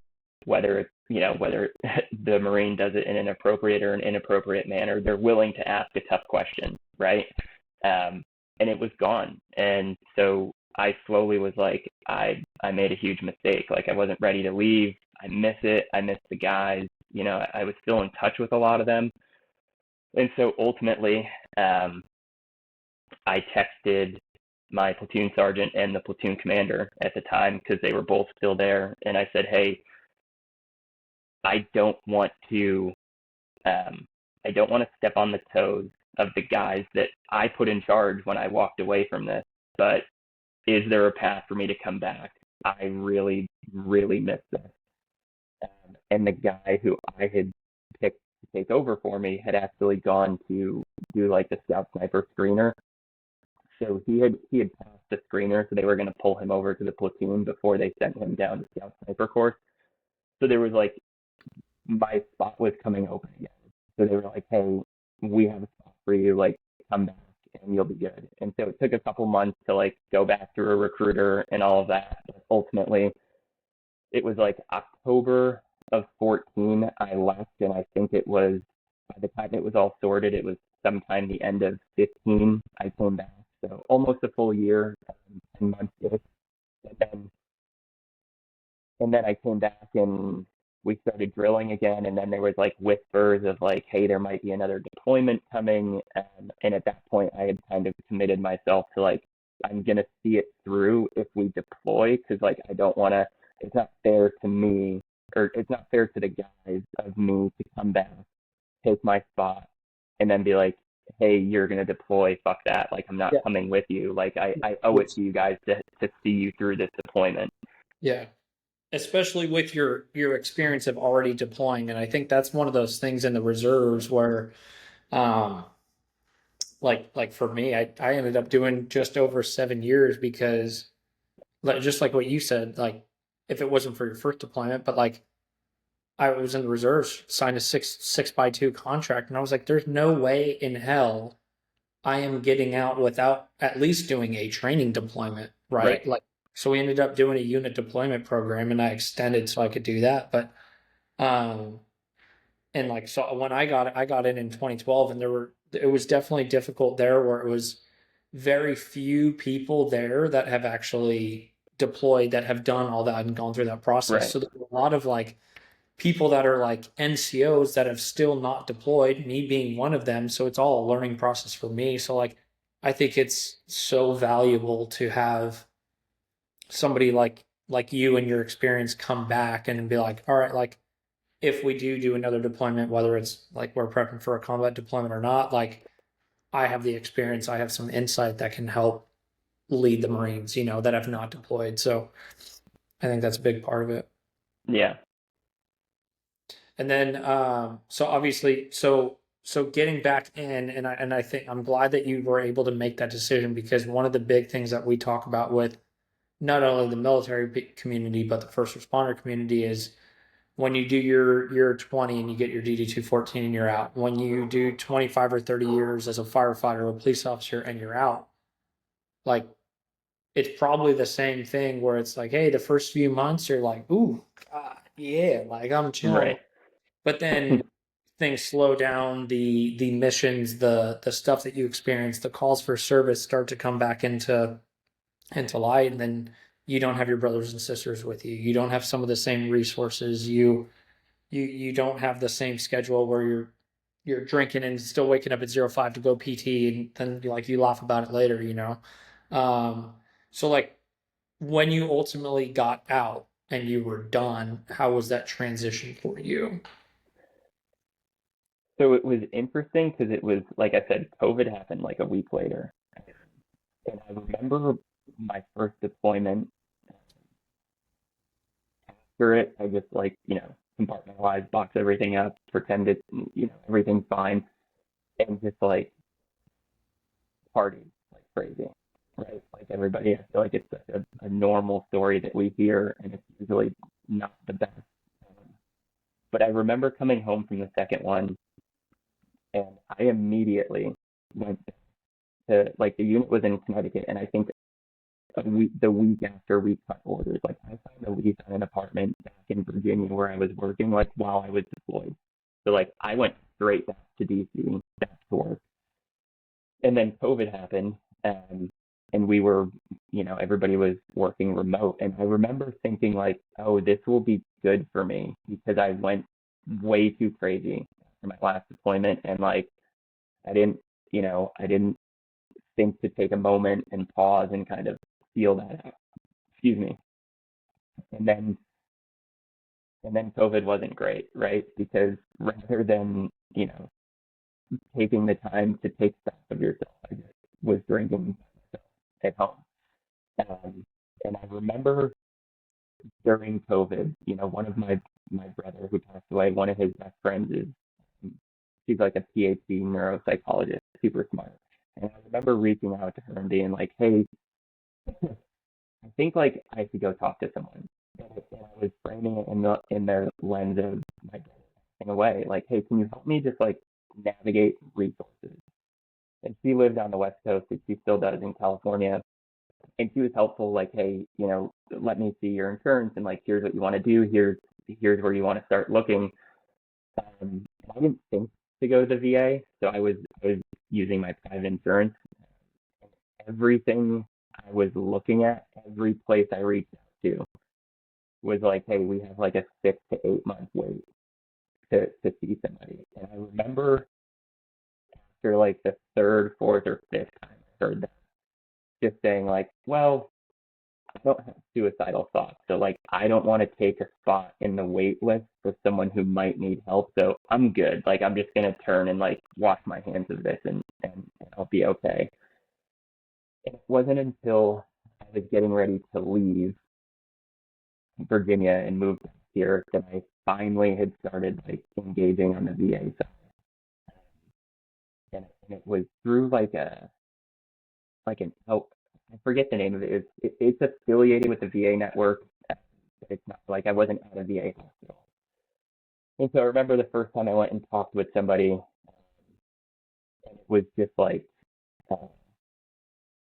whether whether the Marine does it in an appropriate or an inappropriate manner, they're willing to ask a tough question, right? And it was gone. And so I slowly was like, I made a huge mistake. Like I wasn't ready to leave. I miss it. I miss the guys. I was still in touch with a lot of them. And so ultimately, I texted my platoon sergeant and the platoon commander at the time because they were both still there. And I said, hey, I don't want to I don't want to step on the toes of the guys that I put in charge when I walked away from this, but is there a path for me to come back? I really, really miss this. And the guy who I had picked to take over for me had actually gone to do like the scout sniper screener. So he had passed the screener, so they were going to pull him over to the platoon before they sent him down to scout sniper course. So there was like my spot was coming open again. So they were like, "Hey, we have a spot for you. Like, come back and you'll be good." And so it took a couple months to like go back through a recruiter and all of that. But ultimately, it was like October of 14 I left, and I think it was by the time it was all sorted, it was sometime the end of 15 I came back. So almost a full year, 10 months ish. And then I came back and we started drilling again. And then there was like whispers of like, hey, there might be another deployment coming. And at that point, I had kind of committed myself to like, I'm going to see it through if we deploy, because like, I don't want to, it's not fair to me, or it's not fair to the guys of me to come back, take my spot, and then be like, hey, you're going to deploy, fuck that. Like, I'm not Yeah. coming with you. Like, I owe it to you guys to see you through this deployment. Yeah. Especially with your experience of already deploying. And I think that's one of those things in the reserves where um like for me, I ended up doing just over 7 years because just like what you said, like if it wasn't for your first deployment, but like I was in the reserves, signed a six by two contract, and I was like, there's no way in hell I am getting out without at least doing a training deployment, Right. right? Like so we ended up doing a unit deployment program and I extended so I could do that. But um and like so when I got in 2012 and it was definitely difficult there where it was very few people there that have actually deployed that have done all that and gone through that process. Right. So there's a lot of like people that are like NCOs that have still not deployed, me being one of them. So it's all a learning process for me. So like I think it's so valuable to have somebody like you and your experience come back and be like, all right, like if we do another deployment, whether it's like we're prepping for a combat deployment or not, like I have the experience, I have some insight that can help lead the Marines, that have not deployed. So I think that's a big part of it. Yeah. And then, so obviously, so getting back in, and I think I'm glad that you were able to make that decision because one of the big things that we talk about with not only the military community but the first responder community is when you do your 20 and you get your DD 214 and you're out. When you do 25 or 30 years as a firefighter or a police officer and you're out, like it's probably the same thing where it's like, hey, the first few months you're like, ooh, God, yeah, like I'm chilling. Right. But then things slow down, the missions, the stuff that you experience, the calls for service start to come back into light, and then you don't have your brothers and sisters with you. You don't have some of the same resources. You don't have the same schedule where you're drinking and still waking up at 05 to go PT and then like you laugh about it later. So like when you ultimately got out and you were done, how was that transition for you? So it was interesting because it was, like I said, COVID happened like a week later. And I remember my first deployment. After it, I just like, compartmentalize, box everything up, pretend it, everything's fine, and just like party like crazy, right? Like everybody, I feel like it's such a normal story that we hear, and it's usually not the best. But I remember coming home from the second one, and I immediately went to, like, the unit was in Connecticut, and I think the week after we cut orders, like I signed a lease on an apartment back in Virginia where I was working, like while I was deployed. So like I went straight back to DC, back to work, and then COVID happened, and we were, everybody was working remote, and I remember thinking like, oh, this will be good for me because I went way too crazy for my last deployment, and like I didn't think to take a moment and pause and kind of feel that out. Excuse me. And then COVID wasn't great, right? Because rather than, taking the time to take stock of yourself, I just was drinking at home. Um, and I remember during COVID, one of my brother who passed away, one of his best friends is she's like a PhD neuropsychologist, super smart. And I remember reaching out to her and being like, "Hey, I think like I should go talk to someone." And I was framing it in their lens of my brother passing away. Like, "Hey, can you help me just like navigate resources?" And she lived on the West Coast, and she still does in California. And she was helpful, like, "Hey, let me see your insurance, and like, here's what you want to do. Here's where you want to start looking." I didn't think to go to the VA, so I was using my private insurance. Everything I was looking at, every place I reached out to was like, "Hey, we have like a 6 to 8 month wait to see somebody." And I remember after like the third, fourth, or fifth time I heard that, just saying like, "Well, I don't have suicidal thoughts, so like I don't want to take a spot in the wait list for someone who might need help, so I'm good. Like I'm just gonna turn and like wash my hands of this, and I'll be okay." And it wasn't until I was getting ready to leave Virginia and move back here that I finally had started like engaging on the VA side. And it was through like an oh, I forget the name of it. It's affiliated with the VA network. But it's not like I wasn't at a VA hospital. And so I remember the first time I went and talked with somebody, and it was just like uh,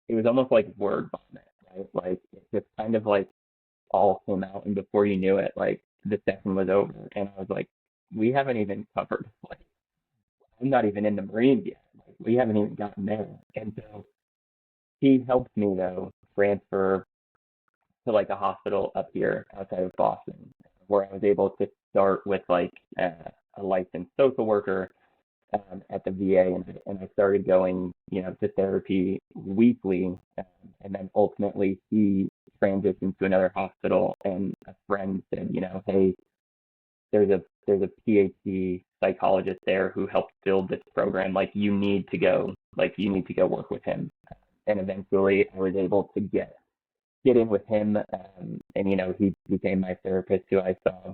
it was almost like word vomit, right? Like it just kind of like all came out, and before you knew it, like the session was over, and I was like, "We haven't even covered. Like I'm not even in the Marines yet. Like we haven't even gotten there." And so he helped me though transfer to like a hospital up here outside of Boston, where I was able to start with like a licensed social worker at the VA, and I started going, to therapy weekly, and then ultimately he transitioned to another hospital, and a friend said, "Hey, there's a PhD psychologist there who helped build this program. Like you need to go work with him." And eventually, I was able to get in with him, and he became my therapist, who I saw,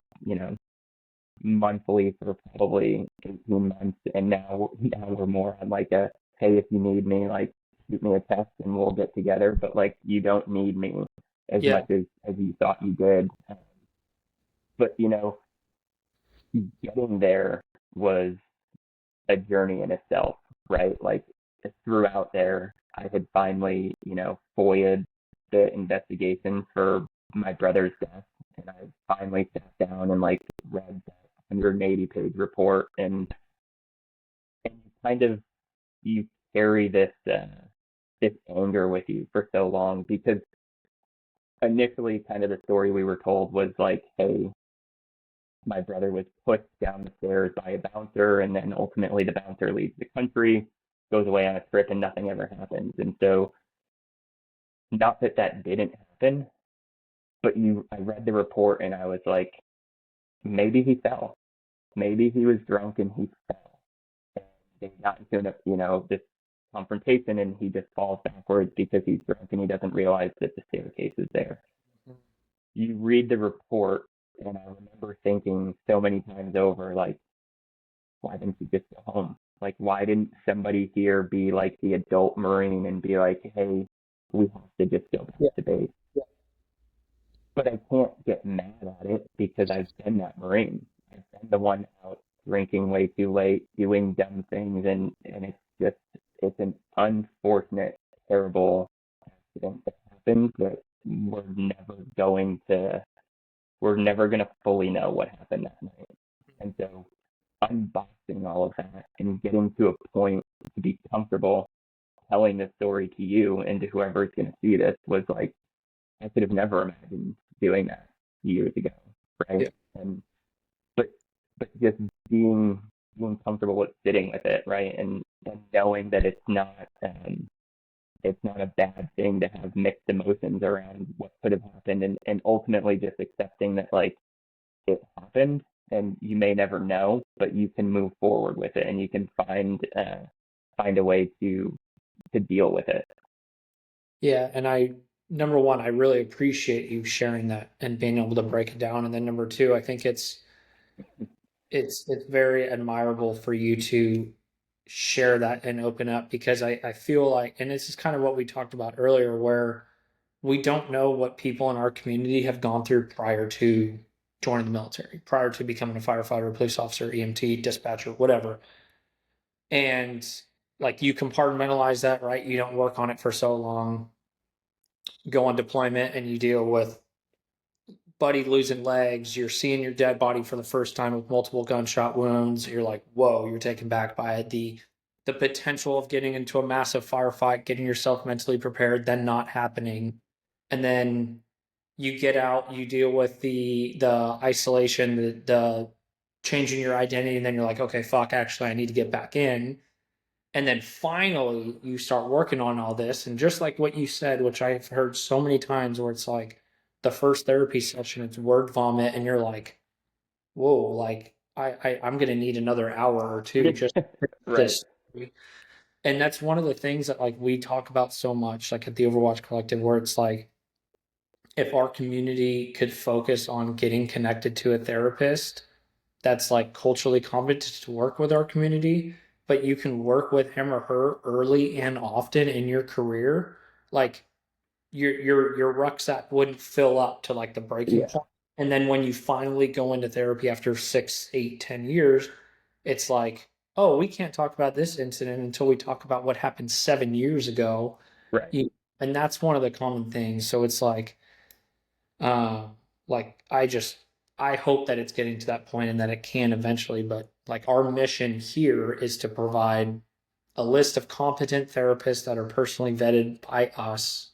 monthly for probably 18 months, and now we're more on like a, "Hey, if you need me, like shoot me a text and we'll get together, but like you don't need me as Yeah. much as you thought you did." But getting there was a journey in itself, right? Like throughout there, I had finally, FOIA'd the investigation for my brother's death, and I finally sat down and like read that 180-page report, and kind of you carry this anger with you for so long, because initially, kind of the story we were told was like, "Hey, my brother was pushed down the stairs by a bouncer, and then ultimately the bouncer leaves the country, goes away on a trip, and nothing ever happens." And so, not that that didn't happen, but I read the report and I was like, maybe he fell. Maybe he was drunk and he fell. And they got into this confrontation, and he just falls backwards because he's drunk and he doesn't realize that the staircase is there. You read the report, and I remember thinking so many times over, like, why didn't you just go home? Like, why didn't somebody here be like the adult Marine and be like, "Hey, we have to just go back Yeah. to base"? But I can't get mad at it because I've been that Marine. I've been the one out drinking way too late, doing dumb things, and it's an unfortunate, terrible accident that happened that we're never gonna fully know what happened that night. And so unboxing all of that and getting to a point to be comfortable telling this story to you and to whoever's gonna see this was like, I could have never imagined doing that years ago, right? Yeah. And but but just being comfortable with sitting with it, right? And knowing that it's not a bad thing to have mixed emotions around what could have happened, and ultimately just accepting that like it happened, and you may never know, but you can move forward with it, and you can find a way to deal with it. Yeah. And number one, I really appreciate you sharing that and being able to break it down. And then number two, I think it's very admirable for you to share that and open up because I feel like, and this is kind of what we talked about earlier, where we don't know what people in our community have gone through prior to joining the military, prior to becoming a firefighter, police officer, EMT, dispatcher, whatever. And like you compartmentalize that, right? You don't work on it for so long, go on deployment and you deal with buddy losing legs, you're seeing your dead body for the first time with multiple gunshot wounds. You're like, whoa, you're taken back by the potential of getting into a massive firefight, getting yourself mentally prepared, then not happening. And then you get out, you deal with the isolation, the changing your identity, and then you're like, okay, fuck, actually I need to get back in. And then finally you start working on all this. And just like what you said, which I've heard so many times where it's like the first therapy session, it's word vomit, and you're like, whoa, like I'm gonna need another hour or two just Right. this. And that's one of the things that like we talk about so much, like at the Overwatch Collective, where it's like if our community could focus on getting connected to a therapist that's like culturally competent to work with our community, but you can work with him or her early and often in your career, like your rucksack wouldn't fill up to like the breaking Yeah. point. And then when you finally go into therapy after 6, 8, 10 years, it's like, oh, we can't talk about this incident until we talk about what happened 7 years ago. Right. And that's one of the common things. So it's uh, like I hope that it's getting to that point and that it can eventually, but like our mission here is to provide a list of competent therapists that are personally vetted by us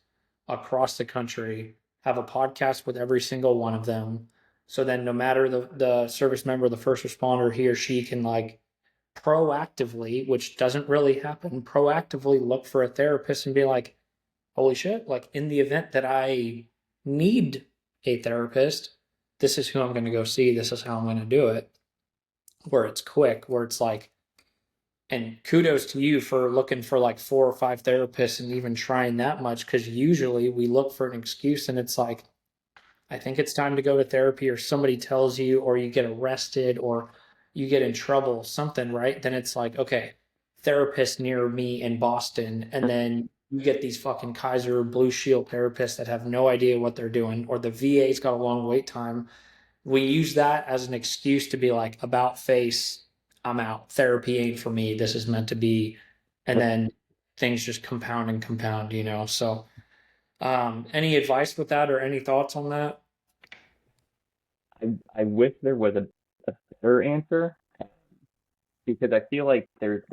across the country, have a podcast with every single one of them. So then no matter the service member, the first responder, he or she can like proactively, which doesn't really happen, proactively look for a therapist and be like, holy shit, like in the event that I need a therapist, this is who I'm going to go see. This is how I'm going to do it. Where it's quick, where it's like, and kudos to you for looking for like 4 or 5 therapists and even trying that much. Cause usually we look for an excuse and it's like, I think it's time to go to therapy, or somebody tells you, or you get arrested, or you get in trouble, something, right? Then it's like, okay, therapist near me in Boston. And then you get these fucking Kaiser Blue Shield therapists that have no idea what they're doing, or the VA's got a long wait time. We use that as an excuse to be like, about face, I'm out. Therapy ain't for me. This is meant to be. And then things just compound and compound, you know? So, any advice with that or any thoughts on that? I wish there was a better answer because I feel like there's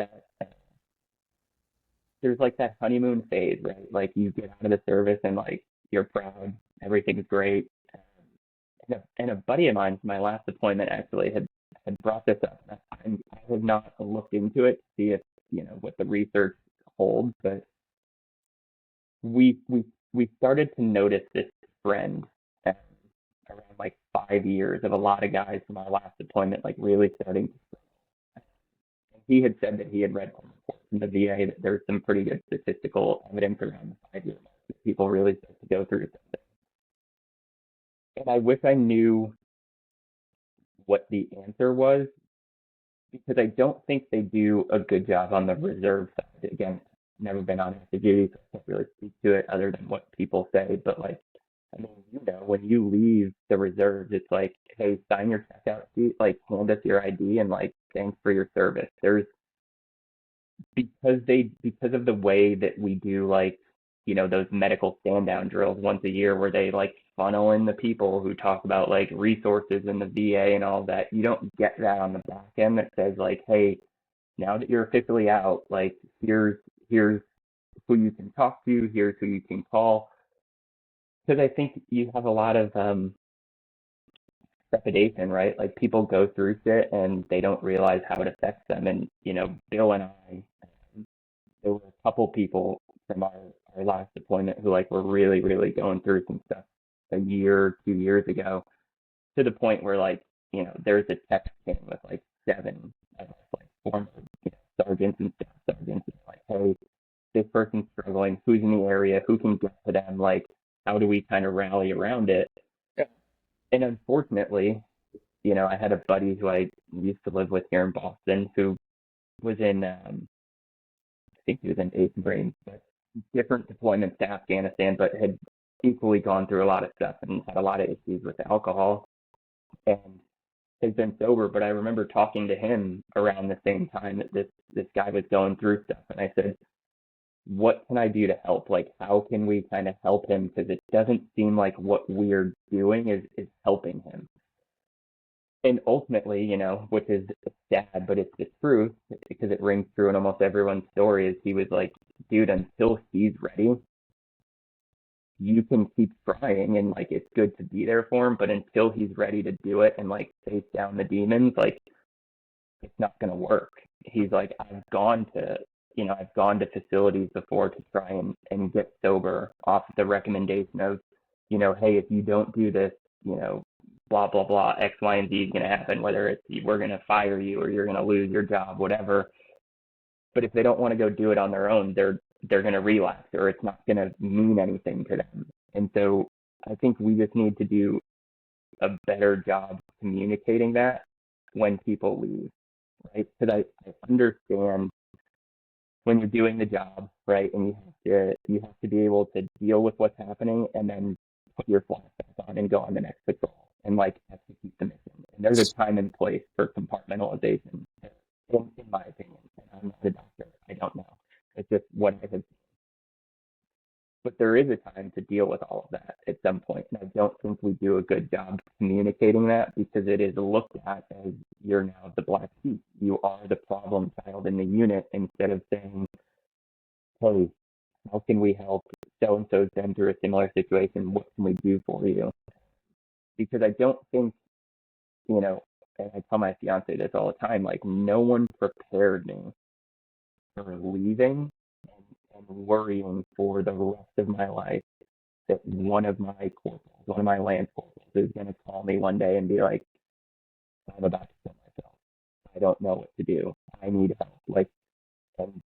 like that honeymoon phase, right? Like you get out of the service and like you're proud, everything's great. And a buddy of mine from my last deployment actually had brought this up. I have not looked into it to see if what the research holds, but we started to notice this trend um, around like 5 years of a lot of guys from our last deployment like really starting to. He had said that he had read reports from the VA that there's some pretty good statistical evidence around the 5 year mark that people really start to go through something. And I wish I knew what the answer was because I don't think they do a good job on the reserve side. Again, never been on active duty, so I can't really speak to it other than what people say. But like, I mean, when you leave the reserves, it's like, hey, sign your checkout sheet, like hand us your ID, and like, thanks for your service. There's because of the way that we do like those medical stand down drills once a year where they like funnel in the people who talk about like resources in the VA and all that. You don't get that on the back end that says like, hey, now that you're officially out, like here's who you can talk to, here's who you can call. Because I think you have a lot of trepidation, right? Like people go through shit and they don't realize how it affects them. And Bill and I, there were a couple people from our last deployment who like were really, really going through some stuff a year, 2 years ago, to the point where like, there's a text chain with like 7 of us, like former sergeants and staff sergeants, and like, hey, this person's struggling, who's in the area, who can get to them, like we kind of rally around it. Yeah. And unfortunately, I had a buddy who I used to live with here in Boston who was in, I think he was in 8th Marine, but different deployments to Afghanistan, but had equally gone through a lot of stuff and had a lot of issues with alcohol and has been sober. But I remember talking to him around the same time that this guy was going through stuff, and I said, what can I do to help? Like, how can we kind of help him? Because it doesn't seem like what we're doing is helping him. And ultimately, which is sad, but it's the truth because it rings true in almost everyone's story, is he was like, dude, until he's ready, you can keep trying and like it's good to be there for him, but until he's ready to do it and like face down the demons, like it's not going to work. He's like, I've gone to facilities before to try and get sober off the recommendation of, hey, if you don't do this, blah, blah, blah, X, Y, and Z is going to happen, whether it's we're going to fire you or you're going to lose your job, whatever. But if they don't want to go do it on their own, they're going to relapse or it's not going to mean anything to them. And so I think we just need to do a better job communicating that when people leave, right? Because I understand when you're doing the job, right, and you have to be able to deal with what's happening and then put your flashbacks on and go on the next patrol and like execute the mission. And there's a time and place for compartmentalization, in my opinion. And I'm not a doctor. I don't know. It's just what I have seen. But there is a time to deal with all of that at some point. And I don't think we do a good job communicating that because it is looked at as you're now the black sheep. You are the problem child in the unit instead of saying, hey, how can we help? So and so's been through a similar situation. What can we do for you? Because I don't think, and I tell my fiance this all the time, like no one prepared me for leaving and worrying for the rest of my life that one of my corporals, one of my lance corporals, is going to call me one day and be like, I'm about to kill myself. I don't know what to do. I need help. Like, and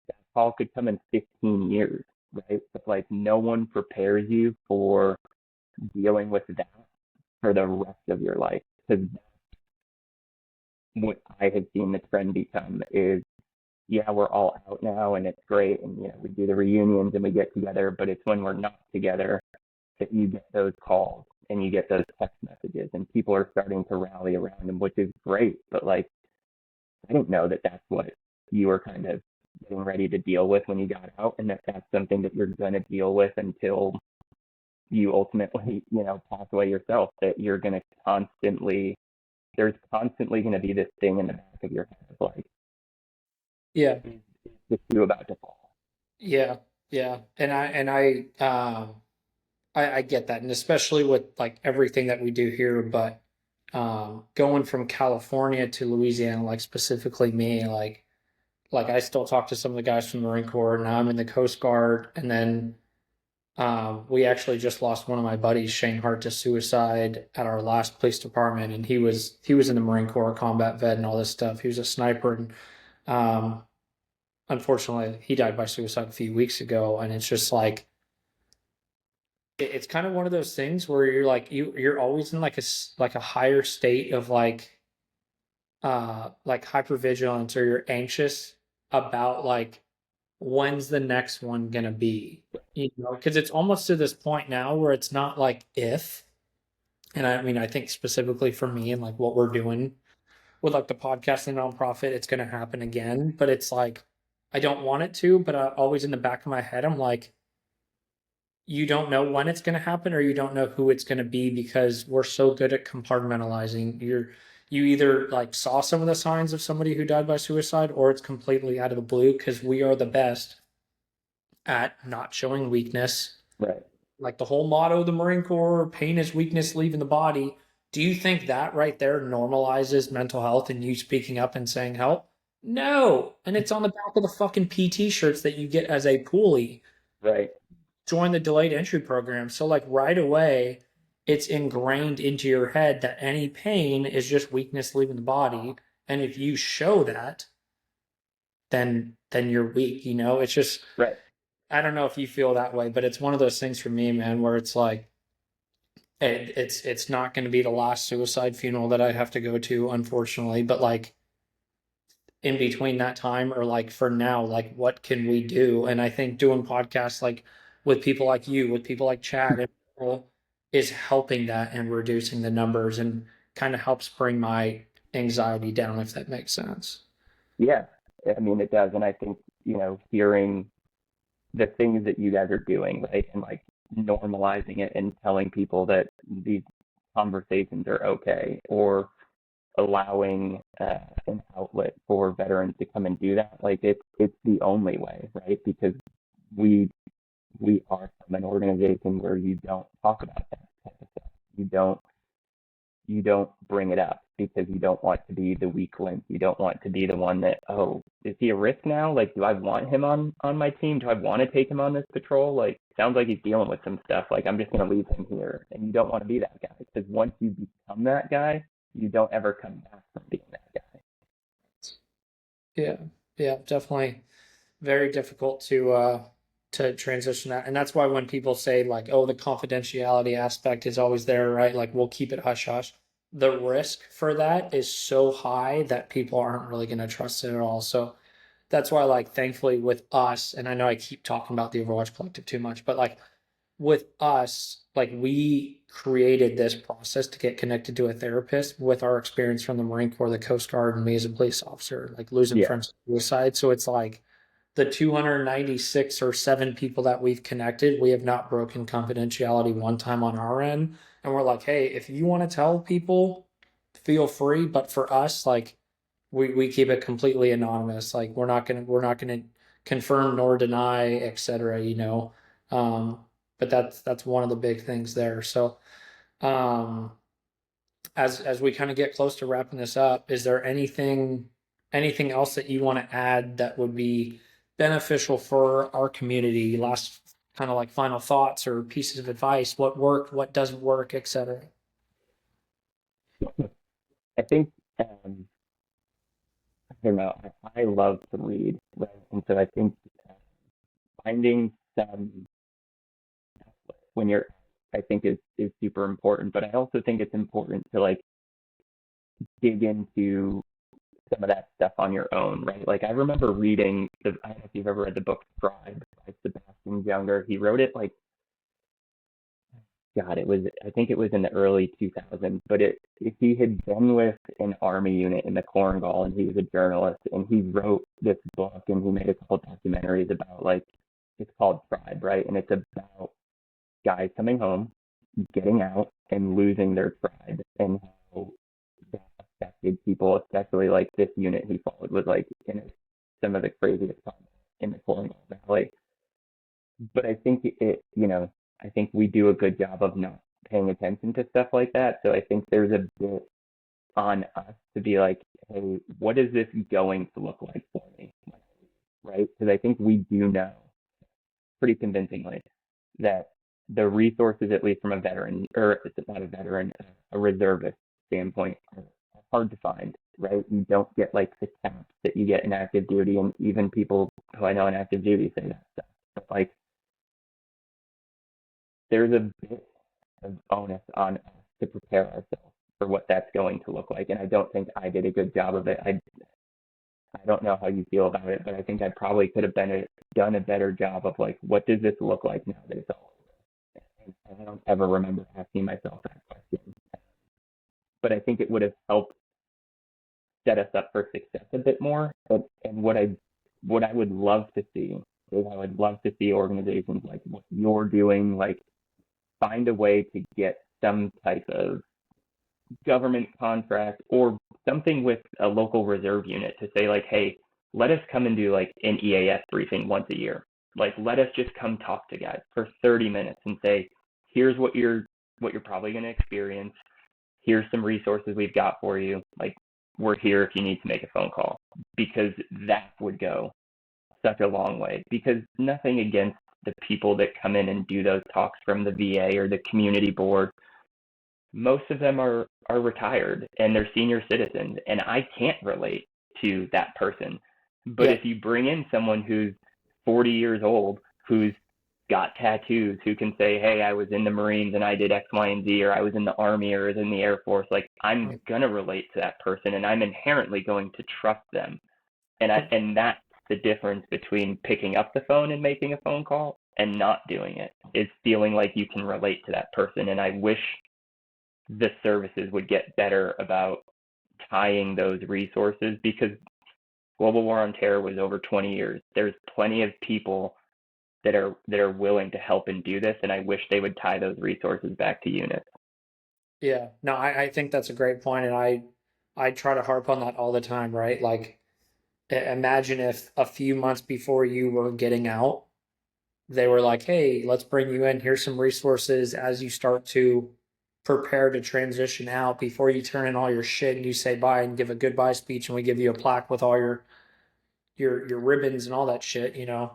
that call could come in 15 years, right? But like, no one prepares you for dealing with that for the rest of your life. Because what I have seen the trend become is, yeah, we're all out now and it's great. And, we do the reunions and we get together, but it's when we're not together that you get those calls and you get those text messages and people are starting to rally around them, which is great. But like, I didn't know that that's what you were kind of getting ready to deal with when you got out, and that that's something that you're going to deal with until you ultimately, pass away yourself, that you're going to there's constantly going to be this thing in the back of your head of like, Yeah. is the shoe about to fall? Yeah. Yeah. I get that. And especially with like everything that we do here, but going from California to Louisiana, like specifically me, like I still talk to some of the guys from the Marine Corps. Now I'm in the Coast Guard, and then we actually just lost one of my buddies, Shane Hart, to suicide at our last police department, and he was in the Marine Corps, combat vet, and all this stuff. He was a sniper, and um, unfortunately, he died by suicide a few weeks ago. And it's just like it's kind of one of those things where you're like you're always in like a higher state of like hypervigilance, or you're anxious about like when's the next one gonna be, because it's almost to this point now where it's not like if. And I mean, I think specifically for me and like what we're doing with like the podcast and nonprofit, it's gonna happen again, but it's like I don't want it to, but always in the back of my head I'm like, you don't know when it's going to happen, or you don't know who it's going to be, because we're so good at compartmentalizing. You either like saw some of the signs of somebody who died by suicide, or it's completely out of the blue, because we are the best at not showing weakness. Right. Like the whole motto of the Marine Corps, pain is weakness leaving the body. Do you think that right there normalizes mental health and you speaking up and saying help? No. And it's on the back of the fucking PT shirts that you get as a poolie. Right. Join the delayed entry program. So like right away, it's ingrained into your head that any pain is just weakness leaving the body. And if you show that, then you're weak. It's just Right. I don't know if you feel that way, but it's one of those things for me, man, where it's like it's not going to be the last suicide funeral that I have to go to, unfortunately. But like in between that time, or like for now, like what can we do? And I think doing podcasts like with people like you, with people like Chad, and people is helping that and reducing the numbers and kind of helps bring my anxiety down, if that makes sense. Yeah, I mean it does, and I think hearing the things that you guys are doing, right, and like normalizing it and telling people that these conversations are okay, or allowing an outlet for veterans to come and do that, like it's the only way, right? Because we we are from an organization where you don't talk about that type of stuff. You don't bring it up because you don't want to be the weak link. You don't want to be the one that, oh, is he a risk now? Like, do I want him on my team? Do I want to take him on this patrol? Like, sounds like he's dealing with some stuff. Like, I'm just gonna leave him here. And you don't want to be that guy, because once you become that guy, you don't ever come back from being that guy. Yeah, yeah, definitely very difficult to transition that. And that's why when people say like, oh, the confidentiality aspect is always there, right? Like we'll keep it hush hush. The risk for that is so high that people aren't really going to trust it at all. So that's why, like, thankfully with us, and I know I keep talking about the Overwatch Collective too much, but like with us, like we created this process to get connected to a therapist with our experience from the Marine Corps, the Coast Guard, and me as a police officer, like losing Yeah. friends to suicide. So it's like the 296 or seven people that we've connected, we have not broken confidentiality one time on our end. And we're like, hey, if you want to tell people, feel free. But for us, like we keep it completely anonymous. Like we're not gonna confirm nor deny, etc. Um, but that's one of the big things there. So um, as we kind of get close to wrapping this up, is there anything else that you want to add that would be beneficial for our community? Last kind of like final thoughts or pieces of advice, what worked, what doesn't work, etc. I think um, I don't know. I love to read, right? And so I think finding some when you're, I think is super important. But I also think it's important to like dig into some of that stuff on your own, right? Like I remember reading I don't know if you've ever read the book Tribe by Sebastian Junger. He wrote it like, God, I think it was in the early 2000s, but he had been with an army unit in the Korengal, and he was a journalist, and he wrote this book, and he made a couple documentaries about, like, it's called Tribe, right? And it's about guys coming home, getting out, and losing their tribe, and how that affected people, especially like this unit he followed was like in some of the craziest times in the Korengal Valley. But I think I think we do a good job of not paying attention to stuff like that. So I think there's a bit on us to be like, hey, what is this going to look like for me? Right? Because I think we do know pretty convincingly that the resources, at least from a veteran, or it's not a veteran, a reservist standpoint, are hard to find, right? You don't get like the caps that you get in active duty, and even people who I know in active duty say that stuff. But like, there's a bit of onus on us to prepare ourselves for what that's going to look like. And I don't think I did a good job of it. I don't know how you feel about it, but I think I probably could have done a better job of like, what does this look like now that it's all over? And I don't ever remember asking myself that question. But I think it would have helped set us up for success a bit more. And what I would love to see is I would love to see organizations like what you're doing, like find a way to get some type of government contract or something with a local reserve unit to say like, hey, let us come and do like an EAS briefing once a year. Like, let us just come talk to guys for 30 minutes and say, here's what you're probably going to experience. Here's some resources we've got for you. Like, we're here if you need to make a phone call, because that would go such a long way. Because nothing against the people that come in and do those talks from the VA or the community board, most of them are retired and they're senior citizens, and I can't relate to that person. But Yeah. if you bring in someone who's 40 years old who's got tattoos, who can say, hey, I was in the Marines and I did X, Y, and Z, or I was in the Army or was in the Air Force. Like, I'm going to relate to that person and I'm inherently going to trust them. And that's the difference between picking up the phone and making a phone call and not doing it, is feeling like you can relate to that person. And I wish the services would get better about tying those resources, because Global War on Terror was over 20 years. There's plenty of people that are willing to help and do this, and I wish they would tie those resources back to units. Yeah, no, I think that's a great point, and I try to harp on that all the time, right? Like, imagine if a few months before you were getting out, they were like, "Hey, let's bring you in. Here's some resources as you start to prepare to transition out. Before you turn in all your shit and you say bye and give a goodbye speech, and we give you a plaque with all your ribbons and all that shit, you know.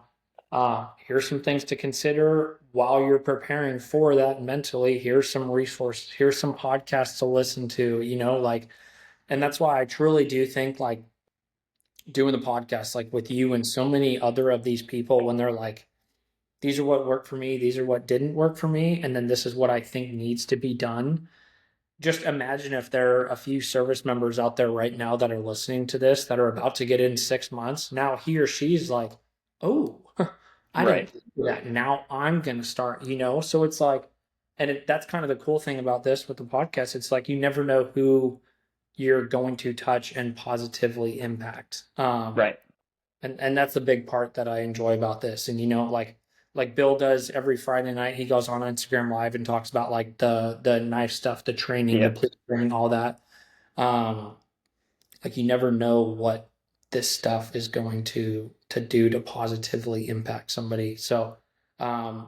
Here's some things to consider while you're preparing for that mentally. Here's some resources. Here's some podcasts to listen to, you know, like, and that's why I truly do think like doing the podcast, like with you and so many other of these people, when they're like, these are what worked for me, these are what didn't work for me, and then this is what I think needs to be done. Just imagine if there are a few service members out there right now that are listening to this that are about to get in 6 months. Now he or she's like, oh, I Right. didn't do that. Now I'm going to start, you know? So it's like, and that's kind of the cool thing about this with the podcast. It's like you never know who you're going to touch and positively impact. Right. And that's the big part that I enjoy about this. And you know, like Bill does every Friday night, he goes on Instagram Live and talks about like the knife stuff, the training, the Yep. police training, all that. Um, like you never know what this stuff is going to do to positively impact somebody. So,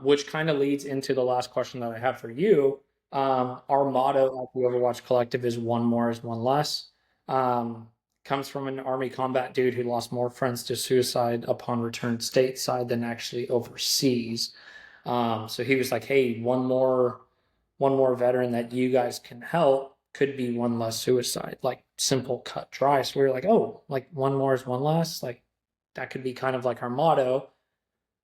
which kind of leads into the last question that I have for you. Our motto at the Overwatch Collective is one more is one less. Um, Comes from an army combat dude who lost more friends to suicide upon return stateside than actually overseas. So he was like, "Hey, one more veteran that you guys can help could be one less suicide, like simple cut dry." So we were like, oh, like one more is one less. Like that could be kind of like our motto.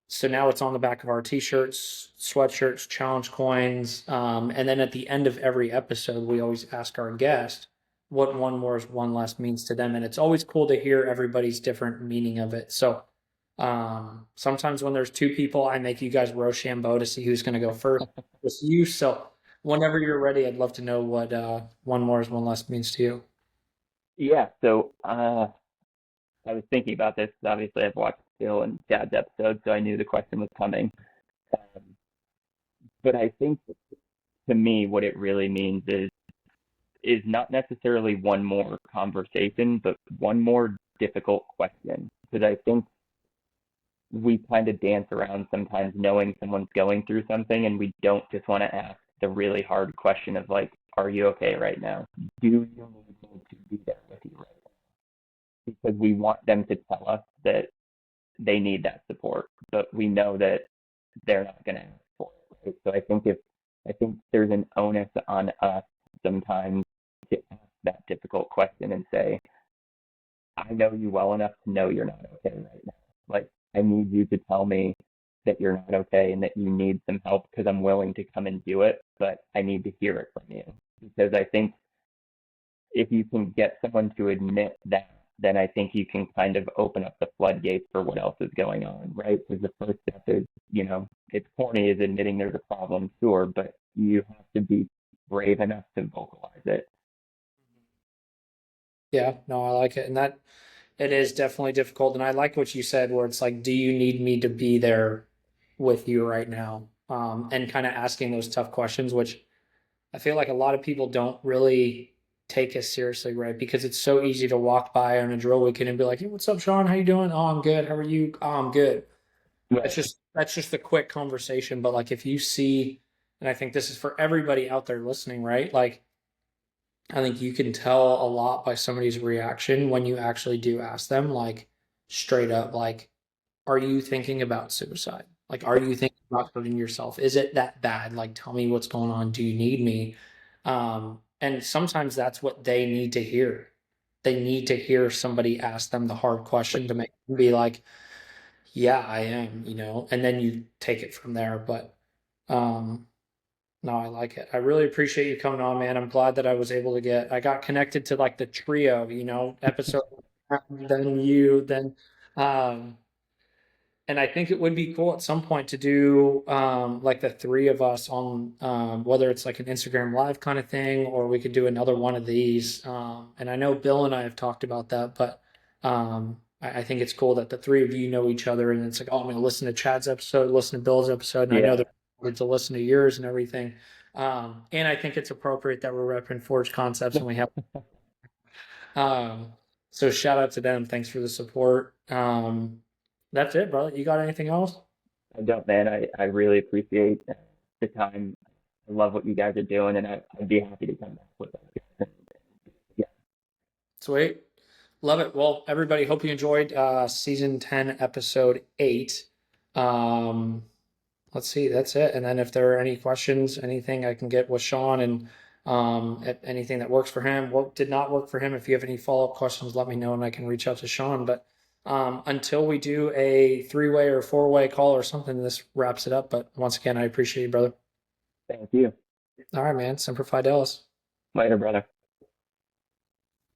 So now it's on the back of our t-shirts, sweatshirts, challenge coins. And then at the end of every episode, we always ask our guest what one more is one less means to them. And it's always cool to hear everybody's different meaning of it. So sometimes when there's two people, I make you guys Rochambeau to see who's going to go first. It's you. So whenever you're ready, I'd love to know what one more is one less means to you. Yeah. So I was thinking about this. Obviously, I've watched Phil and Chad's episode, so I knew the question was coming. Um, but I think to me, what it really means is not necessarily one more conversation, but one more difficult question. Because I think we kind of dance around sometimes knowing someone's going through something, and we don't just want to ask the really hard question of like, are you okay right now? Do you need me to be there with you right now? Because we want them to tell us that they need that support, but we know that they're not going to ask for it. Right? So I think there's an onus on us sometimes to ask that difficult question and say, I know you well enough to know you're not okay right now. Like, I need you to tell me that you're not okay and that you need some help, because I'm willing to come and do it, but I need to hear it from you. Because I think if you can get someone to admit that, then I think you can kind of open up the floodgates for what else is going on, right? Because the first step is, it's corny is admitting there's a problem, sure, but you have to be brave enough to vocalize it. Yeah, no, I like it. And that it is definitely difficult. And I like what you said, where it's like, do you need me to be there with you right now? And kind of asking those tough questions, which I feel like a lot of people don't really take as seriously, right? Because it's so easy to walk by on a drill weekend and be like, "Hey, what's up, Sean? How you doing? Oh, I'm good. How are you? Oh, I'm good." Right. That's just a quick conversation. But like if you see, and I think this is for everybody out there listening, right? Like I think you can tell a lot by somebody's reaction when you actually do ask them, like straight up, like, are you thinking about suicide? Like, are you thinking about hurting yourself? Is it that bad? Like, tell me what's going on. Do you need me? And sometimes that's what they need to hear. They need to hear somebody ask them the hard question to make them be like, Yeah, I am, and then you take it from there. But um, no, I like it. I really appreciate you coming on, man. I'm glad that I got connected to like the trio, episode, then you, then, um, and I think it would be cool at some point to do like the three of us on whether it's like an Instagram live kind of thing, or we could do another one of these. And I know Bill and I have talked about that, but I think it's cool that the three of you know each other, and it's like, oh, I'm going to listen to Chad's episode, listen to Bill's episode, and I know Yeah. they're to listen to yours and everything. And I think it's appropriate that we're repping Forge Concepts and we have. Um, so shout out to them. Thanks for the support. That's it, brother. You got anything else? I don't, man. I really appreciate the time. I love what you guys are doing, and I'd be happy to come back with that. Yeah, Sweet. Love it. Well, everybody, hope you enjoyed season 10, episode 8. Um, let's see, that's it. And then if there are any questions, anything I can get with Sean and anything that works for him, what did not work for him. If you have any follow-up questions, let me know and I can reach out to Sean. But until we do a three-way or four-way call or something, this wraps it up. But once again, I appreciate you, brother. thank you. All right, man. Semper Fidelis. Later, brother.